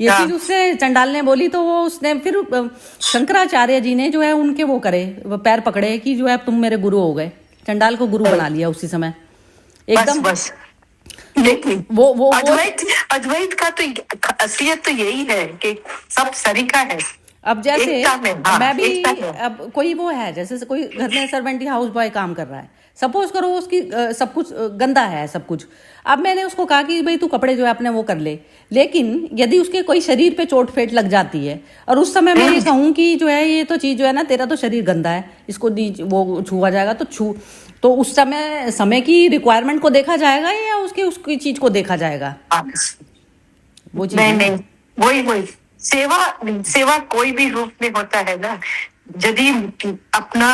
ये चीज उससे चंडाल ने बोली। तो वो उसने फिर शंकराचार्य जी ने जो है उनके वो करे, वो पैर पकड़े कि जो है तुम मेरे गुरु हो गए, चंडाल को गुरु बना लिया उसी समय एकदम। बस लेकिन वो अद्वैत का तो असलियत तो यही है कि सब सरीका है, अब जैसे एकता में, हाँ, मैं भी, एकता में। अब कोई वो है जैसे कोई घर में सर्वेंट या हाउस बॉय काम कर रहा है, सपोज करो उसकी सब कुछ गंदा है सब कुछ। अब मैंने उसको कहा कि भाई तू कपड़े जो है अपने वो कर ले, लेकिन यदि उसके कोई शरीर पे चोट फेट लग जाती है और उस समय मैं ये कहूँ कि जो है ये तो चीज जो है ना, तेरा तो शरीर गंदा है, इसको वो छुआ जाएगा तो उस समय की रिक्वायरमेंट को देखा जाएगा या उसकी चीज को देखा जाएगा? वो चीज नहीं है। नहीं, वही सेवा कोई भी रूप में होता है ना। यदि अपना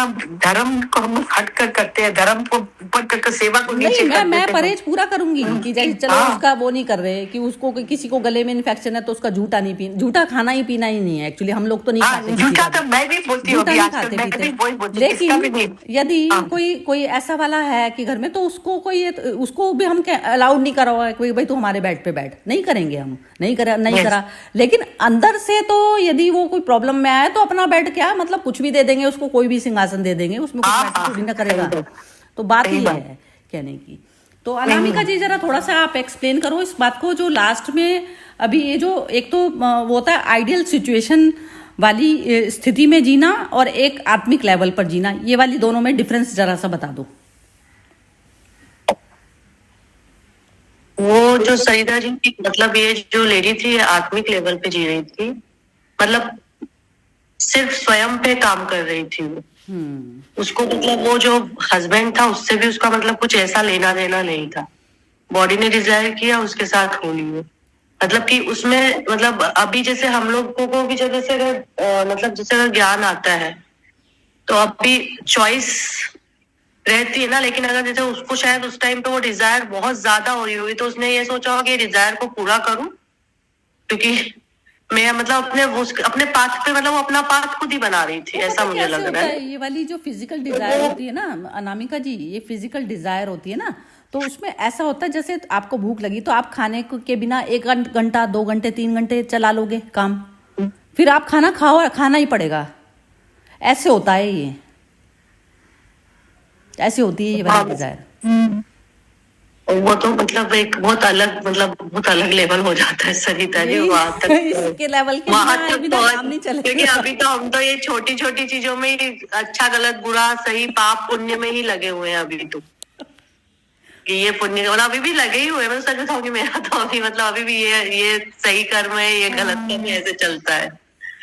धर्म को हम हट कर करते हैं, धर्म को ऊपर कर सेवा को नीचे नहीं, कर मैं देते हैं। परहेज पूरा करूंगी कि जैसे चलो हाँ। उसका वो नहीं कर रहे कि उसको किसी को गले में इन्फेक्शन है तो उसका झूठा खाना ही पीना ही नहीं है। एक्चुअली हम लोग तो नहीं हाँ, खाते किसी झूठा का तो मैं भी बोलती हूँ झूठा अभी नहीं आजकल, खाते मैं भी वही बोलती पीते। हूँ, इसका भी लेकिन नहीं। यदि हाँ। कोई ऐसा वाला है कि घर में, तो उसको भी हम अलाउड नहीं करा हुआ है कि भाई तू हमारे बेड पे बैठ, नहीं करेंगे हम, नहीं Yes. करा। लेकिन अंदर से तो यदि वो कोई प्रॉब्लम में आया तो अपना बेड क्या मतलब कुछ भी दे देंगे उसको, कोई भी सिंहासन दे देंगे, उसमें कुछ हाँ, मैटर थोड़ी ना सही करेगा। बात। तो बात सही ये बात। है कहने की। तो अनामिका जी जरा थोड़ा सा आप एक्सप्लेन करो इस बात को, जो लास्ट में अभी ये जो एक तो वो होता है आइडियल सिचुएशन वाली स्थिति में जीना और एक आत्मिक लेवल पर जीना, ये वाली दोनों में डिफरेंस जरा सा बता दो। वो जो सईदा जी की मतलब ये जो लेडी थी ये आत्मिक लेवल पे जी रही थी, मतलब सिर्फ स्वयं पे काम कर रही थी वो। उसको मतलब वो जो हस्बैंड था उससे भी उसका मतलब कुछ ऐसा लेना देना नहीं था। बॉडी ने डिजायर किया, उसके साथ हो लिया। मतलब कि उसमें मतलब अभी जैसे हम लोगों को भी जब जैसे मतलब जैसे अगर ज्ञान आता है तो अभी चॉइस रहती है ना, लेकिन अगर जैसे उसको शायद उस टाइम पे वो डिजायर बहुत ज्यादा हो रही हुई तो उसने ये सोचा होगा कि डिजायर को पूरा करूं, क्योंकि मैं मतलब अपने पाथ पे मतलब वो अपना पाथ खुद ही बना रही थी, ऐसा मुझे कैसे लग होता रहा है। है ये वाली जो फिजिकल डिजायर होती है ना अनामिका जी, ये फिजिकल डिजायर होती है ना, तो उसमें ऐसा होता है जैसे आपको भूख लगी तो आप खाने के बिना 1 घंटा 2 घंटे 3 घंटे चला लोगे काम, फिर आप खाना ही पड़ेगा। ऐसे होता है ये, ऐसी होती है ये वाली डिजायर। और वो तो मतलब एक बहुत अलग लेवल हो जाता है सरिता जी, वहां तक इसके लेवल के वहां बिना तक अभी तक काम नहीं चलेगा। क्योंकि अभी तो हम तो ये छोटी छोटी चीजों में ही अच्छा गलत बुरा सही पाप पुण्य में ही लगे हुए हैं अभी तो, कि ये पुण्य मतलब अभी भी लगे ही हुए हैं। मैं सच बताऊंगी मेरा तो अभी मतलब अभी भी ये सही कर्म है, ये गलत कर्म है, ऐसे चलता है।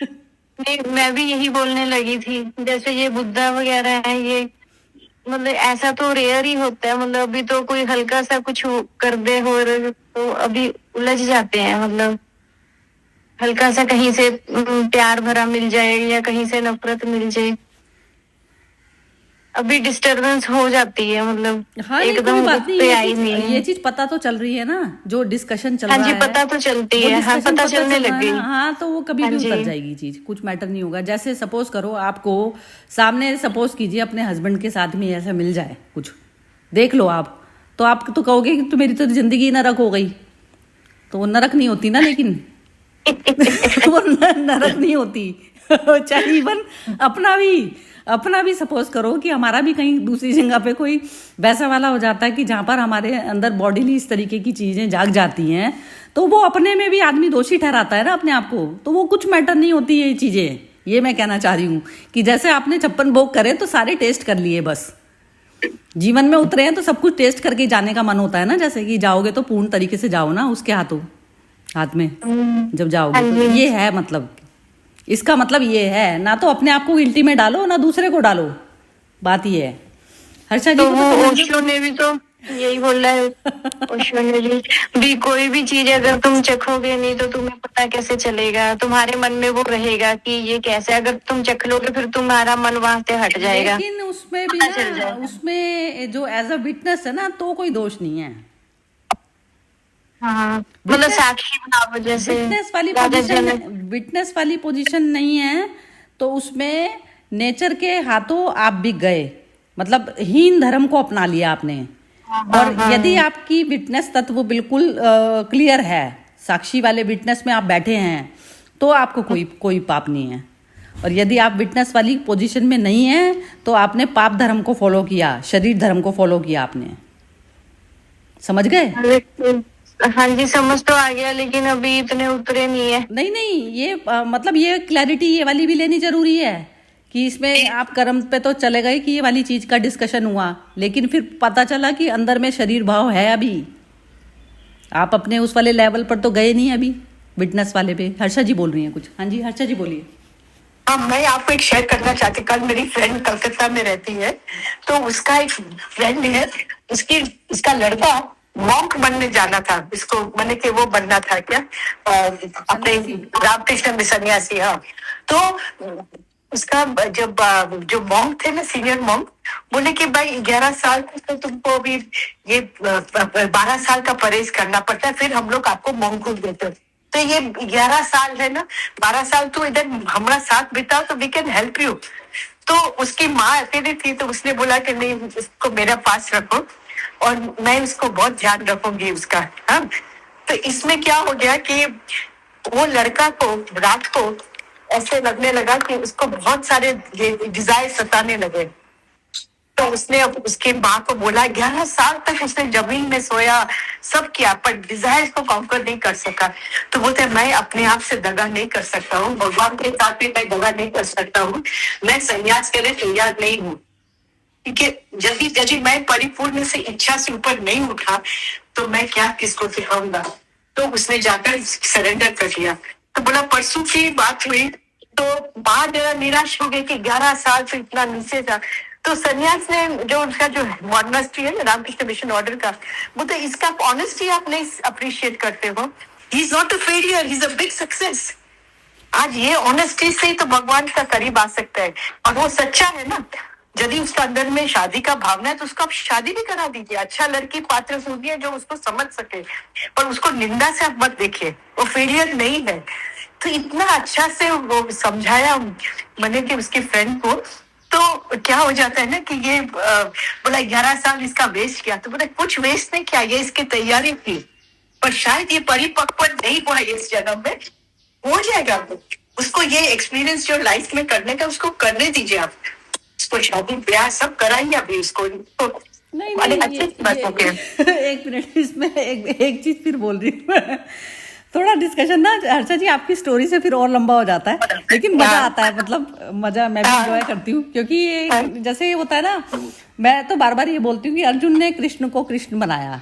नहीं, मैं भी यही बोलने लगी थी, जैसे ये बुद्धा वगैरह है, ये मतलब ऐसा तो रेयर ही होता है। मतलब अभी तो कोई हल्का सा कुछ कर दे और तो अभी उलझ जाते हैं। मतलब हल्का सा कहीं से प्यार भरा मिल जाए या कहीं से नफरत मिल जाए, अभी डिस्टरबेंस हो जाती है। मतलब हाँ नहीं, कोई एकदम बात नहीं, पे आई नहीं ये चीज पता तो चल रही है ना, जो डिस्कशन चल हाँ रहा जी, है पता तो चलती वो है। हाँ, discussion पता चलने चल रहा लग है गई। ना। हाँ तो वो कभी हाँ भी जी। उतर जाएगी चीज, कुछ मैटर नहीं होगा। जैसे सपोज करो आपको सामने सपोज कीजिए अपने हस्बैंड के साथ में ऐसा मिल जाए कुछ, देख लो आप तो कहोगे कि तो मेरी तो जिंदगी नरक हो गई, तो वो नरक नहीं होती ना, लेकिन वो नरक नहीं होती। चाहे इवन अपना भी सपोज करो कि हमारा भी कहीं दूसरी जगह पे कोई वैसा वाला हो जाता है कि जहां पर हमारे अंदर बॉडीली इस तरीके की चीजें जाग जाती हैं, तो वो अपने में भी आदमी दोषी ठहराता है ना अपने आप को, तो वो कुछ मैटर नहीं होती ये चीजें। ये मैं कहना चाह रही हूँ कि जैसे आपने 56 भोग करे तो सारे टेस्ट कर लिए, बस जीवन में उतरे हैं तो सब कुछ टेस्ट करके जाने का मन होता है ना। जैसे कि जाओगे तो पूर्ण तरीके से जाओ ना, उसके हाथ में जब जाओगे तो ये है मतलब, इसका मतलब ये है ना, तो अपने आप को गिल्टी में डालो ना दूसरे को डालो, बात ये है। हर्षा जी तो को वो तो ओशो ने भी तो यही बोला है। ओशो ने भी कोई भी चीज अगर तुम चखोगे नहीं तो तुम्हें पता कैसे चलेगा, तुम्हारे मन में वो रहेगा कि ये कैसे, अगर तुम चख लोगे फिर तुम्हारा मन वहां से हट जाएगा। लेकिन उसमें भी पता चल ना, जाएगा। उसमें जो एज अ विटनेस है ना, तो कोई दोष नहीं है। हाँ, मतलब साक्षी बनाओ जैसे विटनेस वाली पोजीशन नहीं है, तो उसमें नेचर के हाथों आप बिक गए, मतलब हीन धर्म को अपना लिया आपने। और यदि आपकी विटनेस तत्व बिल्कुल क्लियर है, साक्षी वाले विटनेस में आप बैठे हैं, तो आपको कोई पाप नहीं है। और यदि आप विटनेस वाली पोजीशन में नहीं है तो आपने पाप धर्म को फॉलो किया, शरीर धर्म को फॉलो किया आपने, समझ गए? हाँ जी, समझ तो आ गया, लेकिन अभी इतने उतरे नहीं है। नहीं नहीं, ये मतलब ये क्लैरिटी ये वाली भी लेनी जरूरी है कि इसमें आप कर्म पे तो चले गए कि ये वाली चीज का डिस्कशन हुआ, लेकिन फिर पता चला कि अंदर में शरीर भाव है अभी। आप अपने उस वाले लेवल पर तो गए नहीं अभी, विटनेस वाले पे। हर्षा जी बोल रही हैं कुछ। हाँ जी, हर्षा जी बोलिए। हाँ, मैं आपको एक शेयर करना चाहती। कल मेरी फ्रेंड कलकत्ता में रहती है, तो उसका एक फ्रेंड है, उसका लड़का मॉन्क बनने जाना था, इसको मैंने कि वो बनना था क्या, अपने रामकृष्ण में सन्यासी। हाँ, तो उसका जब जो मॉन्क थे ना, सीनियर मॉन्क, बोले कि भाई 11 साल तक तो तुमको अभी ये 12 साल का परहेज करना पड़ता है, फिर हम लोग आपको मॉन्क देते हैं। तो ये 11 साल है ना, 12 साल तो इधर हमारा साथ बिताओ तो वी कैन हेल्प यू। तो उसकी माँ अकेली थी, तो उसने बोला कि नहीं, इसको मेरा पास रखो और मैं उसको बहुत ध्यान रखूंगी उसका। हाँ, तो इसमें क्या हो गया कि वो लड़का को रात को ऐसे लगने लगा कि उसको बहुत सारे डिजायर सताने लगे। तो उसने उसके माँ को बोला, 11 साल तक उसने जमीन में सोया, सब किया, पर डिजायर को कॉन्कर नहीं कर सका। तो बोलते मैं अपने आप से दगा नहीं कर सकता हूँ, भगवान के साथ भी मैं दगा नहीं कर सकता हूँ, मैं संन्यास के लिए तैयार नहीं हूँ, क्योंकि जल्दी जल्दी मैं परिपूर्ण से इच्छा से ऊपर नहीं उठा तो मैं क्या किसको सिखाऊंगा। तो उसने जाकर सरेंडर कर दिया। तो बोला परसों की बात हुई, तो माँ जरा निराश हो गई कि 11 साल से इतना नीचे था। तो सन्यास ने जो उनका जो मॉनेस्ट्री है ना, रामकृष्ण मिशन ऑर्डर का, वो तो इसका ऑनेस्टी आप नहीं अप्रिशिएट करते हो। He is not a failure, he is a big success. आज ये ऑनेस्टी से ही तो भगवान का करीब आ सकता है, और वो सच्चा है ना। यदि उसका अंदर में शादी का भावना है तो उसको आप शादी भी करा दीजिए, अच्छा लड़की पात्र ढूंढिए जो उसको समझ सके, पर उसको निंदा से आप मत देखिए, वो फेलियर नहीं है। तो इतना अच्छा से वो समझाया मैंने कि उसकी फ्रेंड को। तो क्या हो जाता है ना कि ये बोला 11 साल इसका वेस्ट किया, तो बोला कुछ वेस्ट नहीं किया, ये इसकी तैयारी थी, पर शायद ये परिपक्व नहीं हुआ इस जन्म में, हो जाएगा। उसको ये एक्सपीरियंस जो लाइफ में करने का, उसको करने दीजिए आप। उसको शादी ब्याह सब कराइए अभी उसको। नहीं नहीं, एक मिनट, इसमें एक चीज फिर बोल रही हूँ मैं। थोड़ा डिस्कशन ना हर्षा जी आपकी स्टोरी से फिर और लंबा हो जाता है, लेकिन मजा आता है, मतलब मजा मैं भी एंजॉय करती हूँ, क्योंकि ये जैसे होता है ना, मैं तो बार बार ये बोलती हूँ कि अर्जुन ने कृष्ण को कृष्ण बनाया,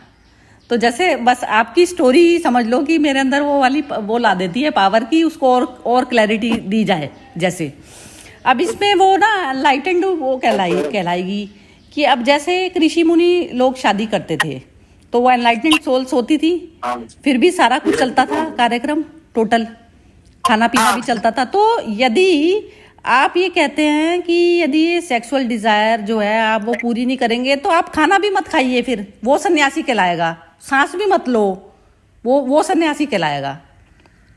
तो जैसे बस आपकी स्टोरी समझ लो कि मेरे अंदर वो वाली वो ला देती है पावर की, उसको और क्लैरिटी दी जाए। जैसे अब इसमें वो ना लाइटेंड वो कहलाएगी कि अब जैसे ऋषि मुनि लोग शादी करते थे तो वो एनलाइटनिंग सोल्स होती थी, फिर भी सारा कुछ चलता था, कार्यक्रम टोटल खाना पीना भी चलता था। तो यदि आप ये कहते हैं कि यदि ये सेक्सुअल डिजायर जो है आप वो पूरी नहीं करेंगे तो आप खाना भी मत खाइए, फिर वो सन्यासी कहलाएगा। सांस भी मत लो, वो सन्यासी कहलाएगा।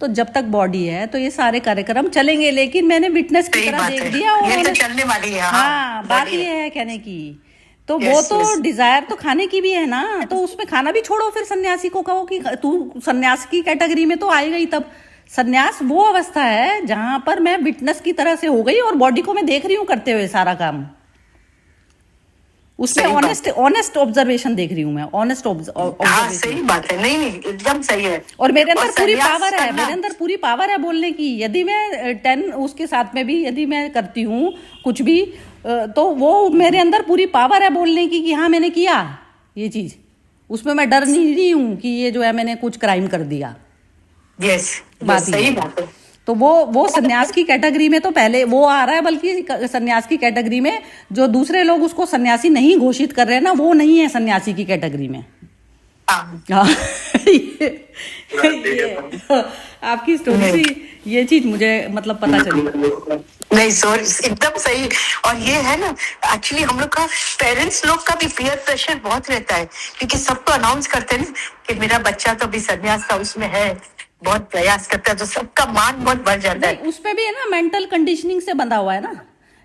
तो जब तक बॉडी है तो ये सारे कार्यक्रम चलेंगे, लेकिन मैंने विटनेस की तरह देख दिया और ये तो चलने वाली है। हाँ, बात ये है कहने की, तो वो तो डिजायर तो खाने की भी है ना, तो उसमें खाना भी छोड़ो, फिर सन्यासी को कहो कि तू सन्यास की कैटेगरी में तो आएगा ही। तब सन्यास वो अवस्था है जहां पर मैं विटनेस की तरह से हो गई और बॉडी को मैं देख रही हूँ करते हुए सारा काम, उसमें ऑनेस्ट ऑब्जर्वेशन देख रही हूँ मैं, ऑनेस्ट ऑब्जर्वेशन। सही बात है, नहीं एकदम सही है। और मेरे अंदर पूरी पावर है, मेरे अंदर पूरी पावर है बोलने की। यदि मैं 10 उसके साथ में भी यदि मैं करती हूँ कुछ भी, तो वो मेरे अंदर पूरी पावर है बोलने की कि हाँ मैंने किया ये चीज, उसमें मैं डर नहीं रही हूँ कि ये जो है मैंने कुछ क्राइम कर दिया। यस, सही बात है। तो वो सन्यास की कैटेगरी में तो पहले वो आ रहा है, बल्कि सन्यास की कैटेगरी में जो दूसरे लोग उसको सन्यासी नहीं घोषित कर रहे हैं ना, वो नहीं है सन्यासी की कैटेगरी में। आपकी स्टोरी से ये चीज मुझे मतलब पता चली। नहीं सर, एकदम सही। और ये है ना, एक्चुअली हम लोग का पेरेंट्स लोग का भी पीयर प्रेशर बहुत रहता है, क्योंकि सबको अनाउंस करते हैं कि मेरा बच्चा तो अभी सन्यास का उसमें है, बहुत प्रयास करता है, तो सबका मान बहुत बढ़ जाता है। उसमें भी है ना, मेंटल कंडीशनिंग से बंधा हुआ है ना।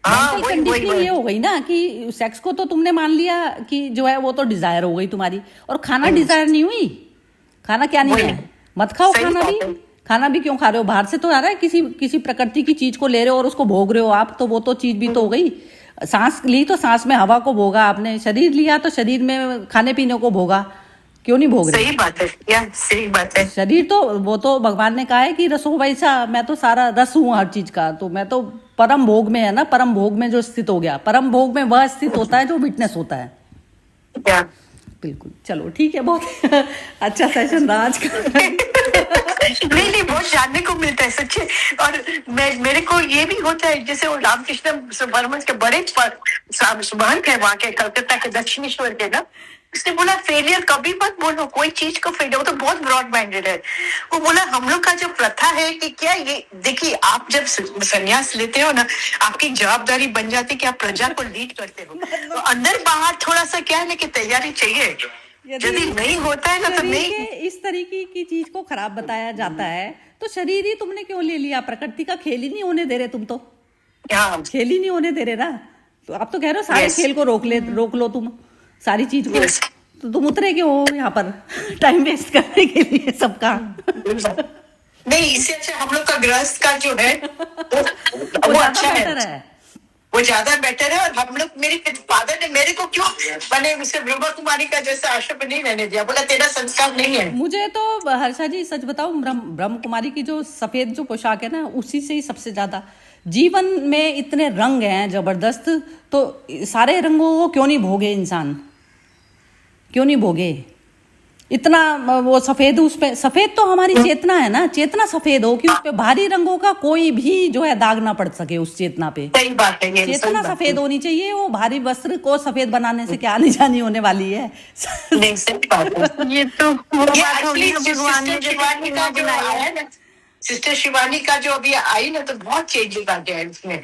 मेंटल कंडीशनिंग ये हो गई ना कि सेक्स को तो तुमने मान लिया कि जो है वो तो डिजायर हो गई तुम्हारी, और खाना डिजायर नहीं हुई। खाना क्या नहीं है, मत खाओ खाना भी। खाना भी क्यों खा रहे हो, बाहर से तो आ रहा है, किसी प्रकृति की चीज को ले रहे हो और उसको भोग रहे हो आप, तो वो तो चीज भी तो हो गई। सांस ली तो सांस में हवा को भोगा आपने, शरीर लिया तो शरीर में खाने पीने को भोगा, क्यों नहीं भोग रहे? सही बात है, या सही बात है। शरीर तो वो तो भगवान ने कहा है कि रसो वैसा, मैं तो सारा रस हूँ हर चीज का, तो मैं तो परम भोग में है ना, परम भोग में जो स्थित हो गया, परम भोग में वह स्थित होता है जो विटनेस होता है। या बिल्कुल, चलो ठीक है, बहुत अच्छा सेशन रहा आज का। नहीं, बहुत जानने को मिलता है सच्चे। और मेरे को ये भी होता है, जैसे वो रामकृष्ण परमहंस के बड़े महंत है वहाँ के, कलकत्ता के दक्षिणेश्वर के ना, उसने बोला फेलियर कभी मत बोलो, कोई चीज को फेलियर, वो तो बहुत ब्रॉड माइंडेड है। वो बोला हम लोग का जो प्रथा है कि क्या ये देखिए, आप जब संन्यास लेते हो ना, आपकी जवाबदारी बन जाती है कि आप प्रजा को लीड करते हो, तो अंदर बाहर थोड़ा सा क्या है कि तैयारी चाहिए। यदि नहीं होता है ना तो शरीर नहीं। के इस तरीके की चीज को खराब बताया जाता है, तो शरीर ही तुमने क्यों ले लिया? प्रकृति का खेल ही नहीं होने दे रहे तुम तो, हाँ, खेल ही नहीं होने दे रहे ना। तो आप तो कह रहे हो सारे Yes. खेल को रोक लो तुम, सारी चीज को। Yes. तो तुम उतरे क्यों हो यहाँ पर टाइम वेस्ट करने के लिए सबका? नहीं, इससे अच्छा हम लोग का गृहस्थ का जो है वो ज्यादा अच्छा बेटर है, है। वो ज्यादा बेटर है। और हम लोग, मेरे फादर ने मेरे को क्यों मैंने उसे ब्रह्मा कुमारी का जैसा आश्रम में नहीं रहने दिया, बोला तेरा संस्कार नहीं है। मुझे तो हर्षा जी सच बताऊं, ब्रह्म कुमारी की जो सफेद जो पोशाक है ना, उसी से ही सबसे ज्यादा जीवन में इतने रंग हैं जबरदस्त, तो सारे रंगों को क्यों नहीं भोगे इंसान, क्यों नहीं भोगे? इतना वो सफेद, उस पे सफेद तो हमारी चेतना है ना, चेतना सफेद हो कि उस पे भारी रंगों का कोई भी जो है दाग ना पड़ सके उस चेतना पे। सही बात है, ये चेतना सफेद होनी चाहिए। वो भारी वस्त्र को सफेद बनाने से क्या आनी जानी होने वाली है? नहीं, सही बात है। ये तो वो ये बात होगी actually जो भगवान ने सिस्टर शिवानी का जो आया है ना, सिस्टर शिवानी का जो अभी आई ना, तो बहुत चेंजेस आ गया है उसमें।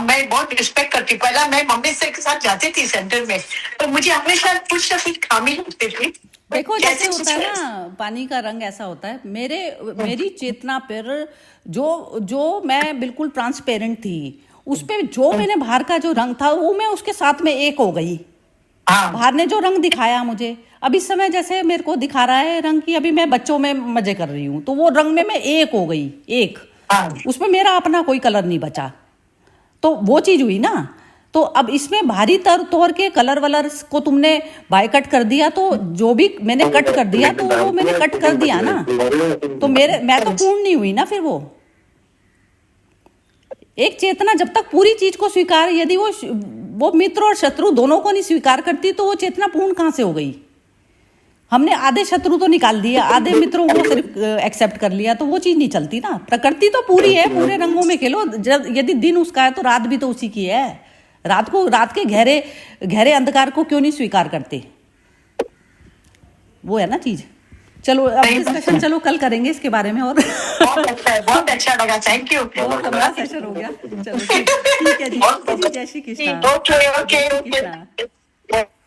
मैं बहुत रिस्पेक्ट करती हूँ। पहला मैं मम्मी से के साथ जाती थी सेंटर में, तो मुझे हमेशा कुछ ना कुछ खामी लगती थी। देखो जैसे होता है ना, पानी का रंग ऐसा होता है। मेरी चेतना पर जो मैं बिल्कुल ट्रांसपेरेंट थी, उस पे जो मैंने बाहर का जो रंग था वो मैं उसके साथ में एक हो गई। हाँ, बाहर ने जो रंग दिखाया मुझे, अब इस समय जैसे मेरे को दिखा रहा है रंग की, अभी मैं बच्चों में मजे कर रही हूँ, तो वो रंग में मैं एक हो गई, एक। हाँ, उसमें मेरा अपना कोई कलर नहीं बचा, तो वो चीज हुई ना। तो अब इसमें भारी तौर के कलर वलर को तुमने बायकट कर दिया, तो जो भी मैंने कट कर दिया तो वो मैंने कट कर दिया ना, तो मैं तो पूर्ण नहीं हुई ना फिर। एक चेतना जब तक पूरी चीज को स्वीकार, यदि वो मित्र और शत्रु दोनों को नहीं स्वीकार करती, तो वो चेतना पूर्ण कहाँ से हो गई? हमने आधे शत्रु तो निकाल दिए, आधे मित्रों को सिर्फ एक्सेप्ट कर लिया, तो वो चीज नहीं चलती ना। प्रकृति तो पूरी है, पूरे रंगों में खेलो। यदि दिन उसका है तो रात भी तो उसी की है। रात के गहरे अंधकार को क्यों नहीं स्वीकार करते? वो है ना चीज। चलो अब डिस्कशन चलो कल करेंगे इसके बारे में। और बहुत अच्छा लगा, थैंक यू। बहुत लंबा सेशन हो गया। चलो ठीक है जी, जय श्री कृष्ण। ओके, ओके, जय श्री कृष्ण। ओके।